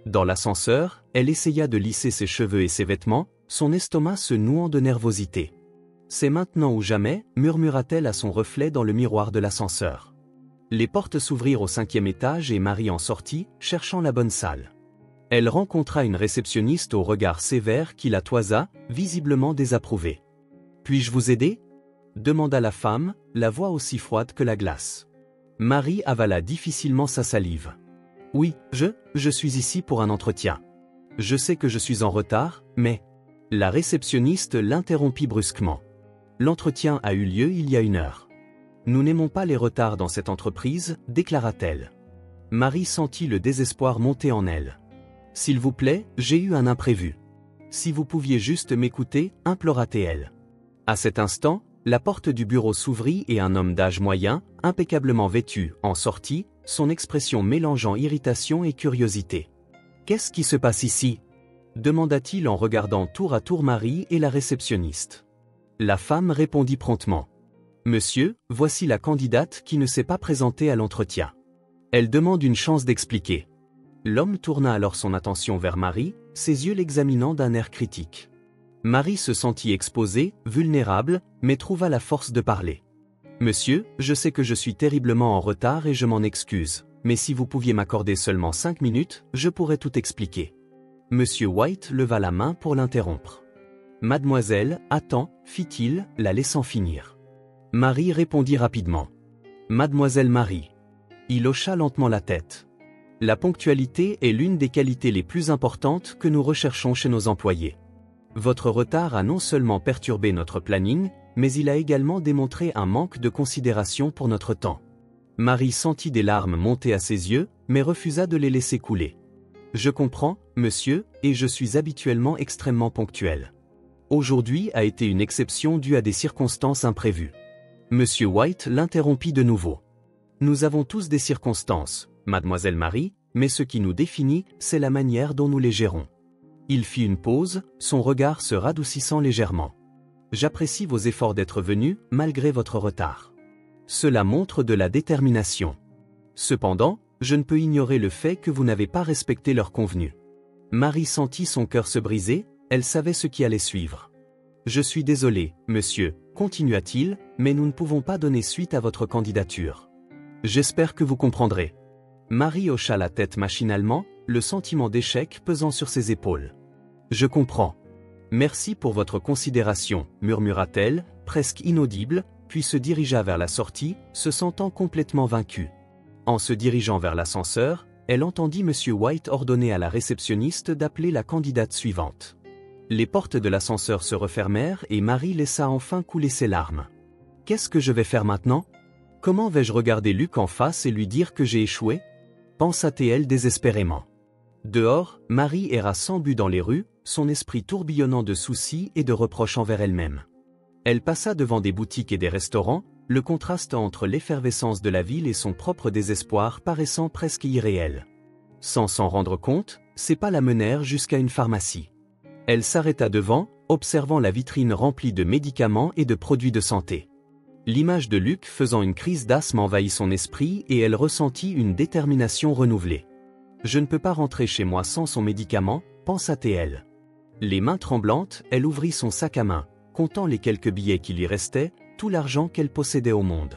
Dans l'ascenseur, elle essaya de lisser ses cheveux et ses vêtements, son estomac se nouant de nervosité. « C'est maintenant ou jamais », murmura-t-elle à son reflet dans le miroir de l'ascenseur. Les portes s'ouvrirent au 5e étage et Marie en sortit, cherchant la bonne salle. Elle rencontra une réceptionniste au regard sévère qui la toisa, visiblement désapprouvée. « Puis-je vous aider ?» demanda la femme, la voix aussi froide que la glace. Marie avala difficilement sa salive. « Oui, je suis ici pour un entretien. Je sais que je suis en retard, mais... » La réceptionniste l'interrompit brusquement. « L'entretien a eu lieu il y a 1 heure. Nous n'aimons pas les retards dans cette entreprise, déclara-t-elle. Marie sentit le désespoir monter en elle. « S'il vous plaît, j'ai eu un imprévu. Si vous pouviez juste m'écouter, implora-t-elle. » À cet instant, la porte du bureau s'ouvrit et un homme d'âge moyen, impeccablement vêtu, en sortit, son expression mélangeant irritation et curiosité. « Qu'est-ce qui se passe ici ?» demanda-t-il en regardant tour à tour Marie et la réceptionniste. La femme répondit promptement. « Monsieur, voici la candidate qui ne s'est pas présentée à l'entretien. Elle demande une chance d'expliquer. » L'homme tourna alors son attention vers Marie, ses yeux l'examinant d'un air critique. Marie se sentit exposée, vulnérable, mais trouva la force de parler. « Monsieur, je sais que je suis terriblement en retard et je m'en excuse, mais si vous pouviez m'accorder seulement 5 minutes, je pourrais tout expliquer. » Monsieur White leva la main pour l'interrompre. « Mademoiselle, attends, fit-il, la laissant finir. » Marie répondit rapidement. « Mademoiselle Marie. » Il hocha lentement la tête. « La ponctualité est l'une des qualités les plus importantes que nous recherchons chez nos employés. Votre retard a non seulement perturbé notre planning, mais il a également démontré un manque de considération pour notre temps. » Marie sentit des larmes monter à ses yeux, mais refusa de les laisser couler. « Je comprends, monsieur, et je suis habituellement extrêmement ponctuel. Aujourd'hui a été une exception due à des circonstances imprévues. » Monsieur White l'interrompit de nouveau. « Nous avons tous des circonstances, mademoiselle Marie, mais ce qui nous définit, c'est la manière dont nous les gérons. » Il fit une pause, son regard se radoucissant légèrement. « J'apprécie vos efforts d'être venu, malgré votre retard. Cela montre de la détermination. Cependant, je ne peux ignorer le fait que vous n'avez pas respecté l'heure convenue. » Marie sentit son cœur se briser, elle savait ce qui allait suivre. « Je suis désolé, monsieur, continua-t-il, mais nous ne pouvons pas donner suite à votre candidature. J'espère que vous comprendrez. » Marie hocha la tête machinalement, le sentiment d'échec pesant sur ses épaules. « Je comprends. Merci pour votre considération, » murmura-t-elle, presque inaudible, puis se dirigea vers la sortie, se sentant complètement vaincue. En se dirigeant vers l'ascenseur, elle entendit M. White ordonner à la réceptionniste d'appeler la candidate suivante. Les portes de l'ascenseur se refermèrent et Marie laissa enfin couler ses larmes. « Qu'est-ce que je vais faire maintenant? Comment vais-je regarder Luc en face et lui dire que j'ai échoué ?» pensa-t-elle désespérément. Dehors, Marie erra sans but dans les rues, son esprit tourbillonnant de soucis et de reproches envers elle-même. Elle passa devant des boutiques et des restaurants, le contraste entre l'effervescence de la ville et son propre désespoir paraissant presque irréel. Sans s'en rendre compte, ses pas la menèrent jusqu'à une pharmacie. Elle s'arrêta devant, observant la vitrine remplie de médicaments et de produits de santé. L'image de Luc faisant une crise d'asthme envahit son esprit et elle ressentit une détermination renouvelée. « Je ne peux pas rentrer chez moi sans son médicament », pensa-t-elle. Les mains tremblantes, elle ouvrit son sac à main, comptant les quelques billets qui lui restaient, tout l'argent qu'elle possédait au monde.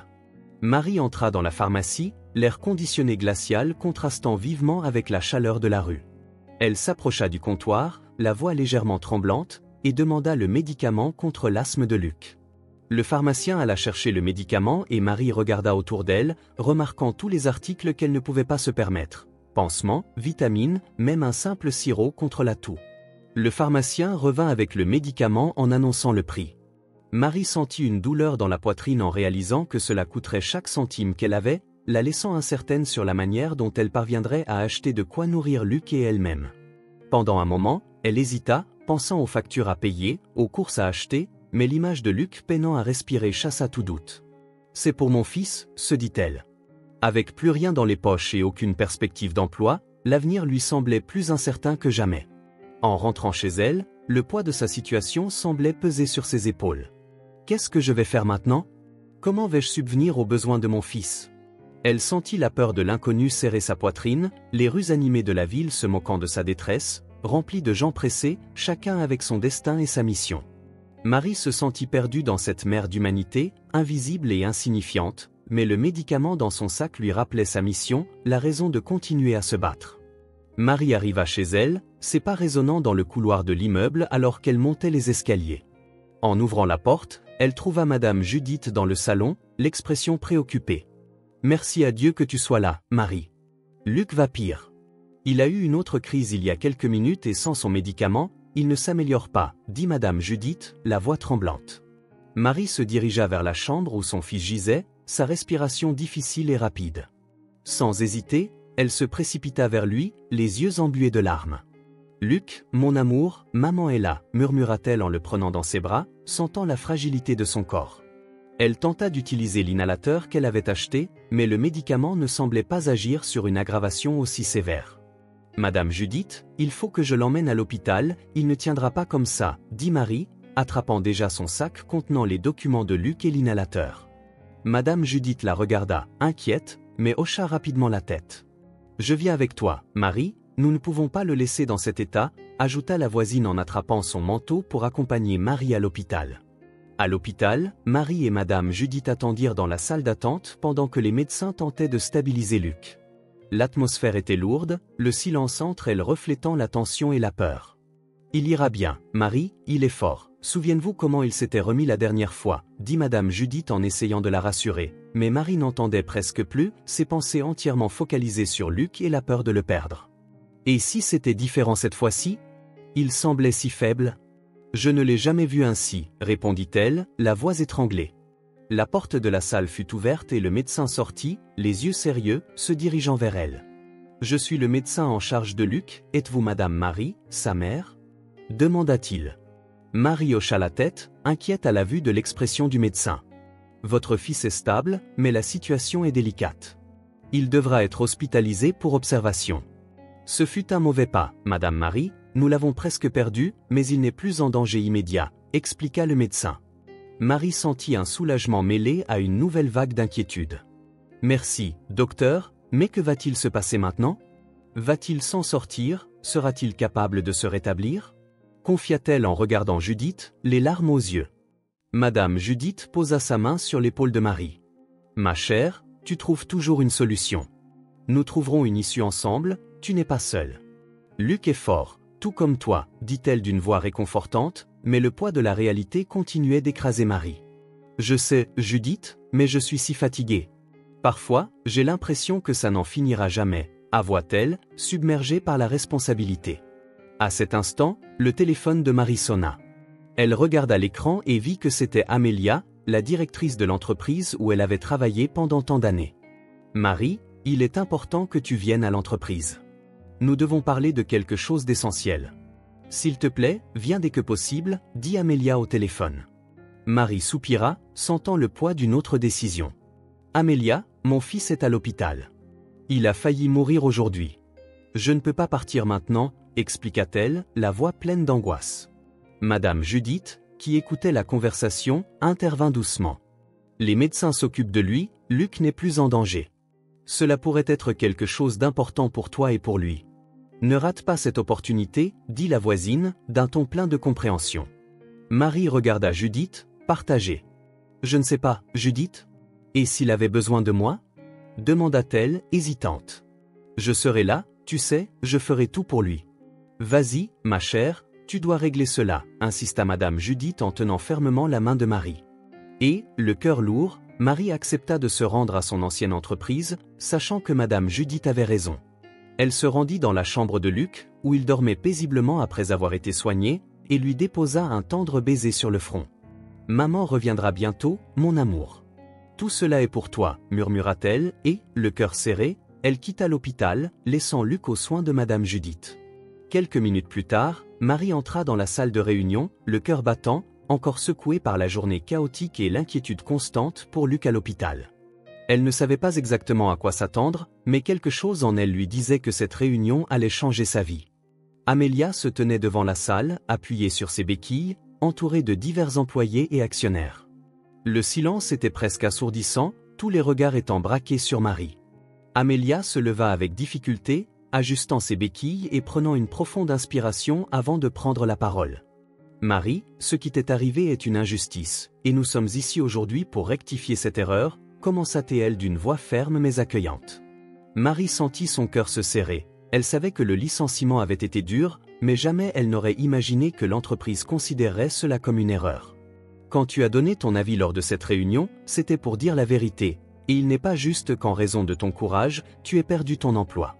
Marie entra dans la pharmacie, l'air conditionné glacial contrastant vivement avec la chaleur de la rue. Elle s'approcha du comptoir, la voix légèrement tremblante, et demanda le médicament contre l'asthme de Luc. Le pharmacien alla chercher le médicament et Marie regarda autour d'elle, remarquant tous les articles qu'elle ne pouvait pas se permettre. Pansements, vitamines, même un simple sirop contre la toux. Le pharmacien revint avec le médicament en annonçant le prix. Marie sentit une douleur dans la poitrine en réalisant que cela coûterait chaque centime qu'elle avait, la laissant incertaine sur la manière dont elle parviendrait à acheter de quoi nourrir Luc et elle-même. Pendant un moment, elle hésita, pensant aux factures à payer, aux courses à acheter, mais l'image de Luc peinant à respirer chassa tout doute. « C'est pour mon fils », se dit-elle. Avec plus rien dans les poches et aucune perspective d'emploi, l'avenir lui semblait plus incertain que jamais. En rentrant chez elle, le poids de sa situation semblait peser sur ses épaules. Qu'est-ce que je vais faire maintenant? Comment vais-je subvenir aux besoins de mon fils? Elle sentit la peur de l'inconnu serrer sa poitrine, les rues animées de la ville se moquant de sa détresse, remplies de gens pressés, chacun avec son destin et sa mission. Marie se sentit perdue dans cette mer d'humanité, invisible et insignifiante, mais le médicament dans son sac lui rappelait sa mission, la raison de continuer à se battre. Marie arriva chez elle, ses pas résonnant dans le couloir de l'immeuble alors qu'elle montait les escaliers. En ouvrant la porte, elle trouva Madame Judith dans le salon, l'expression préoccupée. « Merci à Dieu que tu sois là, Marie. Luc va pire. Il a eu une autre crise il y a quelques minutes et sans son médicament, il ne s'améliore pas, » dit Madame Judith, la voix tremblante. Marie se dirigea vers la chambre où son fils gisait, sa respiration difficile et rapide. Sans hésiter, elle se précipita vers lui, les yeux embués de larmes. « Luc, mon amour, maman est là », murmura-t-elle en le prenant dans ses bras, sentant la fragilité de son corps. Elle tenta d'utiliser l'inhalateur qu'elle avait acheté, mais le médicament ne semblait pas agir sur une aggravation aussi sévère. « Madame Judith, il faut que je l'emmène à l'hôpital, il ne tiendra pas comme ça », dit Marie, attrapant déjà son sac contenant les documents de Luc et l'inhalateur. Madame Judith la regarda, inquiète, mais hocha rapidement la tête. « Je viens avec toi, Marie, nous ne pouvons pas le laisser dans cet état », ajouta la voisine en attrapant son manteau pour accompagner Marie à l'hôpital. À l'hôpital, Marie et Madame Judith attendirent dans la salle d'attente pendant que les médecins tentaient de stabiliser Luc. L'atmosphère était lourde, le silence entre elles reflétant la tension et la peur. « Il ira bien, Marie, il est fort. Souviens-vous comment il s'était remis la dernière fois », dit Madame Judith en essayant de la rassurer, mais Marie n'entendait presque plus, ses pensées entièrement focalisées sur Luc et la peur de le perdre. Et si c'était différent cette fois-ci? Il semblait si faible. « Je ne l'ai jamais vu ainsi », répondit-elle, la voix étranglée. La porte de la salle fut ouverte et le médecin sortit, les yeux sérieux, se dirigeant vers elle. « Je suis le médecin en charge de Luc, êtes-vous Madame Marie, sa mère ?» demanda-t-il. Marie hocha la tête, inquiète à la vue de l'expression du médecin. « Votre fils est stable, mais la situation est délicate. Il devra être hospitalisé pour observation. » Ce fut un mauvais pas, Madame Marie, nous l'avons presque perdu, mais il n'est plus en danger immédiat, expliqua le médecin. Marie sentit un soulagement mêlé à une nouvelle vague d'inquiétude. Merci, docteur, mais que va-t-il se passer maintenant? Va-t-il s'en sortir? Sera-t-il capable de se rétablir? Confia-t-elle en regardant Judith, les larmes aux yeux. Madame Judith posa sa main sur l'épaule de Marie. Ma chère, tu trouves toujours une solution. Nous trouverons une issue ensemble, tu n'es pas seule. Luc est fort, tout comme toi, dit-elle d'une voix réconfortante, mais le poids de la réalité continuait d'écraser Marie. Je sais, Judith, mais je suis si fatiguée. Parfois, j'ai l'impression que ça n'en finira jamais, avoua-t-elle, submergée par la responsabilité. À cet instant, le téléphone de Marie sonna. Elle regarda l'écran et vit que c'était Amélia, la directrice de l'entreprise où elle avait travaillé pendant tant d'années. Marie, il est important que tu viennes à l'entreprise. Nous devons parler de quelque chose d'essentiel. S'il te plaît, viens dès que possible, dit Amélia au téléphone. Marie soupira, sentant le poids d'une autre décision. Amélia, mon fils est à l'hôpital. Il a failli mourir aujourd'hui. Je ne peux pas partir maintenant, expliqua-t-elle, la voix pleine d'angoisse. Madame Judith, qui écoutait la conversation, intervint doucement. Les médecins s'occupent de lui, Luc n'est plus en danger. Cela pourrait être quelque chose d'important pour toi et pour lui. Ne rate pas cette opportunité, dit la voisine, d'un ton plein de compréhension. Marie regarda Judith, partagée. Je ne sais pas, Judith? Et s'il avait besoin de moi? Demanda-t-elle, hésitante. Je serai là, tu sais, je ferai tout pour lui. Vas-y, ma chère, tu dois régler cela, insista Madame Judith en tenant fermement la main de Marie. Et, le cœur lourd, Marie accepta de se rendre à son ancienne entreprise, sachant que Madame Judith avait raison. Elle se rendit dans la chambre de Luc, où il dormait paisiblement après avoir été soigné, et lui déposa un tendre baiser sur le front. Maman reviendra bientôt, mon amour. Tout cela est pour toi, murmura-t-elle, et, le cœur serré, elle quitta l'hôpital, laissant Luc aux soins de Madame Judith. Quelques minutes plus tard, Marie entra dans la salle de réunion, le cœur battant, encore secouée par la journée chaotique et l'inquiétude constante pour Luc à l'hôpital. Elle ne savait pas exactement à quoi s'attendre, mais quelque chose en elle lui disait que cette réunion allait changer sa vie. Amélia se tenait devant la salle, appuyée sur ses béquilles, entourée de divers employés et actionnaires. Le silence était presque assourdissant, tous les regards étant braqués sur Marie. Amélia se leva avec difficulté, ajustant ses béquilles et prenant une profonde inspiration avant de prendre la parole. « Marie, ce qui t'est arrivé est une injustice, et nous sommes ici aujourd'hui pour rectifier cette erreur, commença-t-elle d'une voix ferme mais accueillante. Marie sentit son cœur se serrer. Elle savait que le licenciement avait été dur, mais jamais elle n'aurait imaginé que l'entreprise considérerait cela comme une erreur. Quand tu as donné ton avis lors de cette réunion, c'était pour dire la vérité, et il n'est pas juste qu'en raison de ton courage, tu aies perdu ton emploi.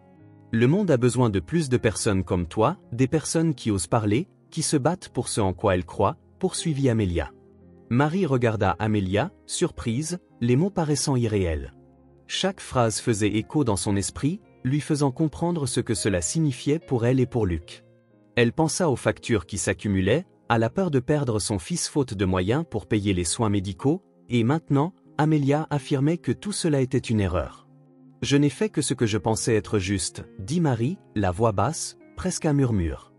Le monde a besoin de plus de personnes comme toi, des personnes qui osent parler, qui se battent pour ce en quoi elles croient, poursuivit Amélia. Marie regarda Amélia, surprise, les mots paraissant irréels. Chaque phrase faisait écho dans son esprit, lui faisant comprendre ce que cela signifiait pour elle et pour Luc. Elle pensa aux factures qui s'accumulaient, à la peur de perdre son fils faute de moyens pour payer les soins médicaux, et maintenant, Amélia affirmait que tout cela était une erreur. « Je n'ai fait que ce que je pensais être juste », dit Marie, la voix basse, presque un murmure.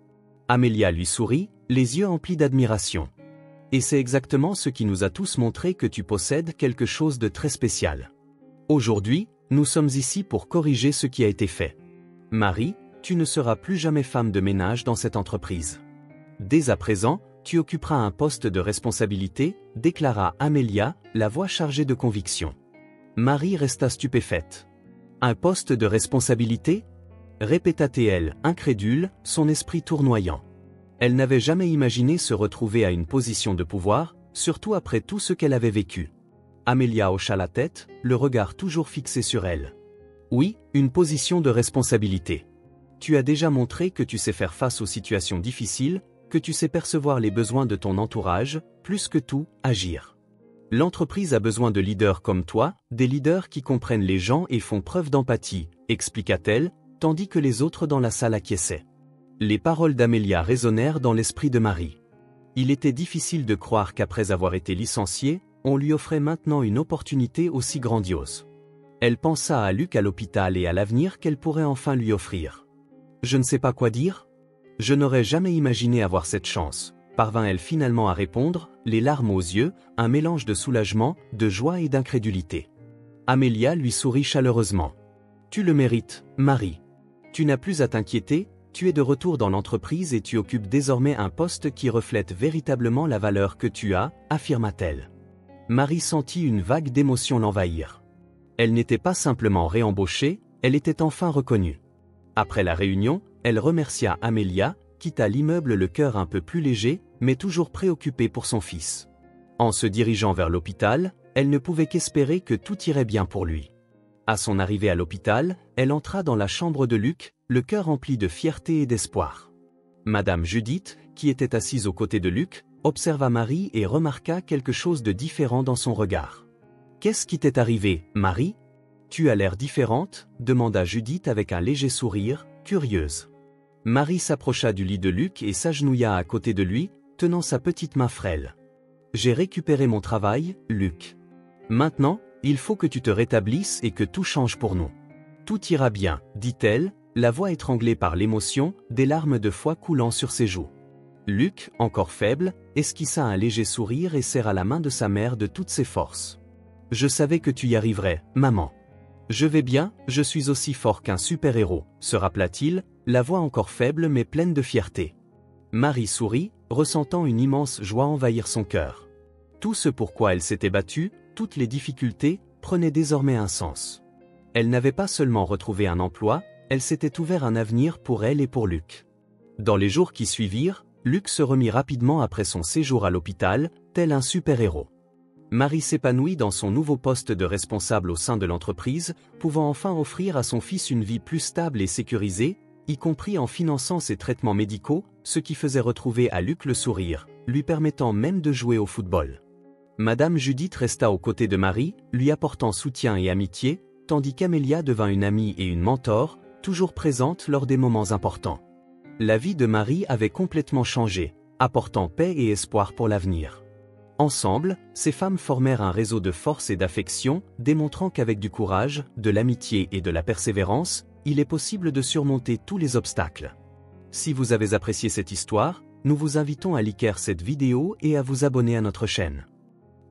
Amélia lui sourit, les yeux emplis d'admiration. « Et c'est exactement ce qui nous a tous montré que tu possèdes quelque chose de très spécial. Aujourd'hui, nous sommes ici pour corriger ce qui a été fait. Marie, tu ne seras plus jamais femme de ménage dans cette entreprise. Dès à présent, tu occuperas un poste de responsabilité, déclara Amélia, la voix chargée de conviction. Marie resta stupéfaite. Un poste de responsabilité ? Répéta-t-elle, incrédule, son esprit tournoyant. Elle n'avait jamais imaginé se retrouver à une position de pouvoir, surtout après tout ce qu'elle avait vécu. Amélia hocha la tête, le regard toujours fixé sur elle. Oui, une position de responsabilité. Tu as déjà montré que tu sais faire face aux situations difficiles, que tu sais percevoir les besoins de ton entourage, plus que tout, agir. L'entreprise a besoin de leaders comme toi, des leaders qui comprennent les gens et font preuve d'empathie, expliqua-t-elle, tandis que les autres dans la salle acquiesçaient. Les paroles d'Amélia résonnèrent dans l'esprit de Marie. Il était difficile de croire qu'après avoir été licenciée, on lui offrait maintenant une opportunité aussi grandiose. Elle pensa à Luc à l'hôpital et à l'avenir qu'elle pourrait enfin lui offrir. « Je ne sais pas quoi dire. Je n'aurais jamais imaginé avoir cette chance », parvint-elle finalement à répondre, les larmes aux yeux, un mélange de soulagement, de joie et d'incrédulité. Amélia lui sourit chaleureusement. « Tu le mérites, Marie. Tu n'as plus à t'inquiéter, tu es de retour dans l'entreprise et tu occupes désormais un poste qui reflète véritablement la valeur que tu as, affirma-t-elle. Marie sentit une vague d'émotion l'envahir. Elle n'était pas simplement réembauchée, elle était enfin reconnue. Après la réunion, elle remercia Amélia, quitta l'immeuble le cœur un peu plus léger, mais toujours préoccupée pour son fils. En se dirigeant vers l'hôpital, elle ne pouvait qu'espérer que tout irait bien pour lui. À son arrivée à l'hôpital, elle entra dans la chambre de Luc, le cœur rempli de fierté et d'espoir. Madame Judith, qui était assise aux côtés de Luc, observa Marie et remarqua quelque chose de différent dans son regard. « Qu'est-ce qui t'est arrivé, Marie ? Tu as l'air différente » demanda Judith avec un léger sourire, curieuse. Marie s'approcha du lit de Luc et s'agenouilla à côté de lui, tenant sa petite main frêle. « J'ai récupéré mon travail, Luc. Maintenant, il faut que tu te rétablisses et que tout change pour nous. Tout ira bien, dit-elle, la voix étranglée par l'émotion, des larmes de foi coulant sur ses joues. Luc, encore faible, esquissa un léger sourire et serra la main de sa mère de toutes ses forces. « Je savais que tu y arriverais, maman. Je vais bien, je suis aussi fort qu'un super-héros, se rappela-t-il, la voix encore faible mais pleine de fierté. Marie sourit, ressentant une immense joie envahir son cœur. Tout ce pourquoi elle s'était battue, toutes les difficultés, prenaient désormais un sens. Elle n'avait pas seulement retrouvé un emploi, elle s'était ouvert un avenir pour elle et pour Luc. Dans les jours qui suivirent, Luc se remit rapidement après son séjour à l'hôpital, tel un super-héros. Marie s'épanouit dans son nouveau poste de responsable au sein de l'entreprise, pouvant enfin offrir à son fils une vie plus stable et sécurisée, y compris en finançant ses traitements médicaux, ce qui faisait retrouver à Luc le sourire, lui permettant même de jouer au football. Madame Judith resta aux côtés de Marie, lui apportant soutien et amitié, tandis qu'Amélia devint une amie et une mentor, toujours présente lors des moments importants. La vie de Marie avait complètement changé, apportant paix et espoir pour l'avenir. Ensemble, ces femmes formèrent un réseau de force et d'affection, démontrant qu'avec du courage, de l'amitié et de la persévérance, il est possible de surmonter tous les obstacles. Si vous avez apprécié cette histoire, nous vous invitons à liker cette vidéo et à vous abonner à notre chaîne.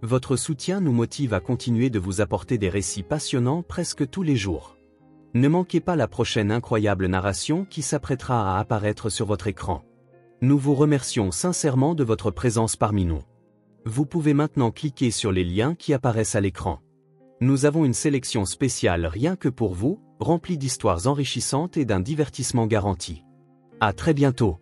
Votre soutien nous motive à continuer de vous apporter des récits passionnants presque tous les jours. Ne manquez pas la prochaine incroyable narration qui s'apprêtera à apparaître sur votre écran. Nous vous remercions sincèrement de votre présence parmi nous. Vous pouvez maintenant cliquer sur les liens qui apparaissent à l'écran. Nous avons une sélection spéciale rien que pour vous, remplie d'histoires enrichissantes et d'un divertissement garanti. À très bientôt.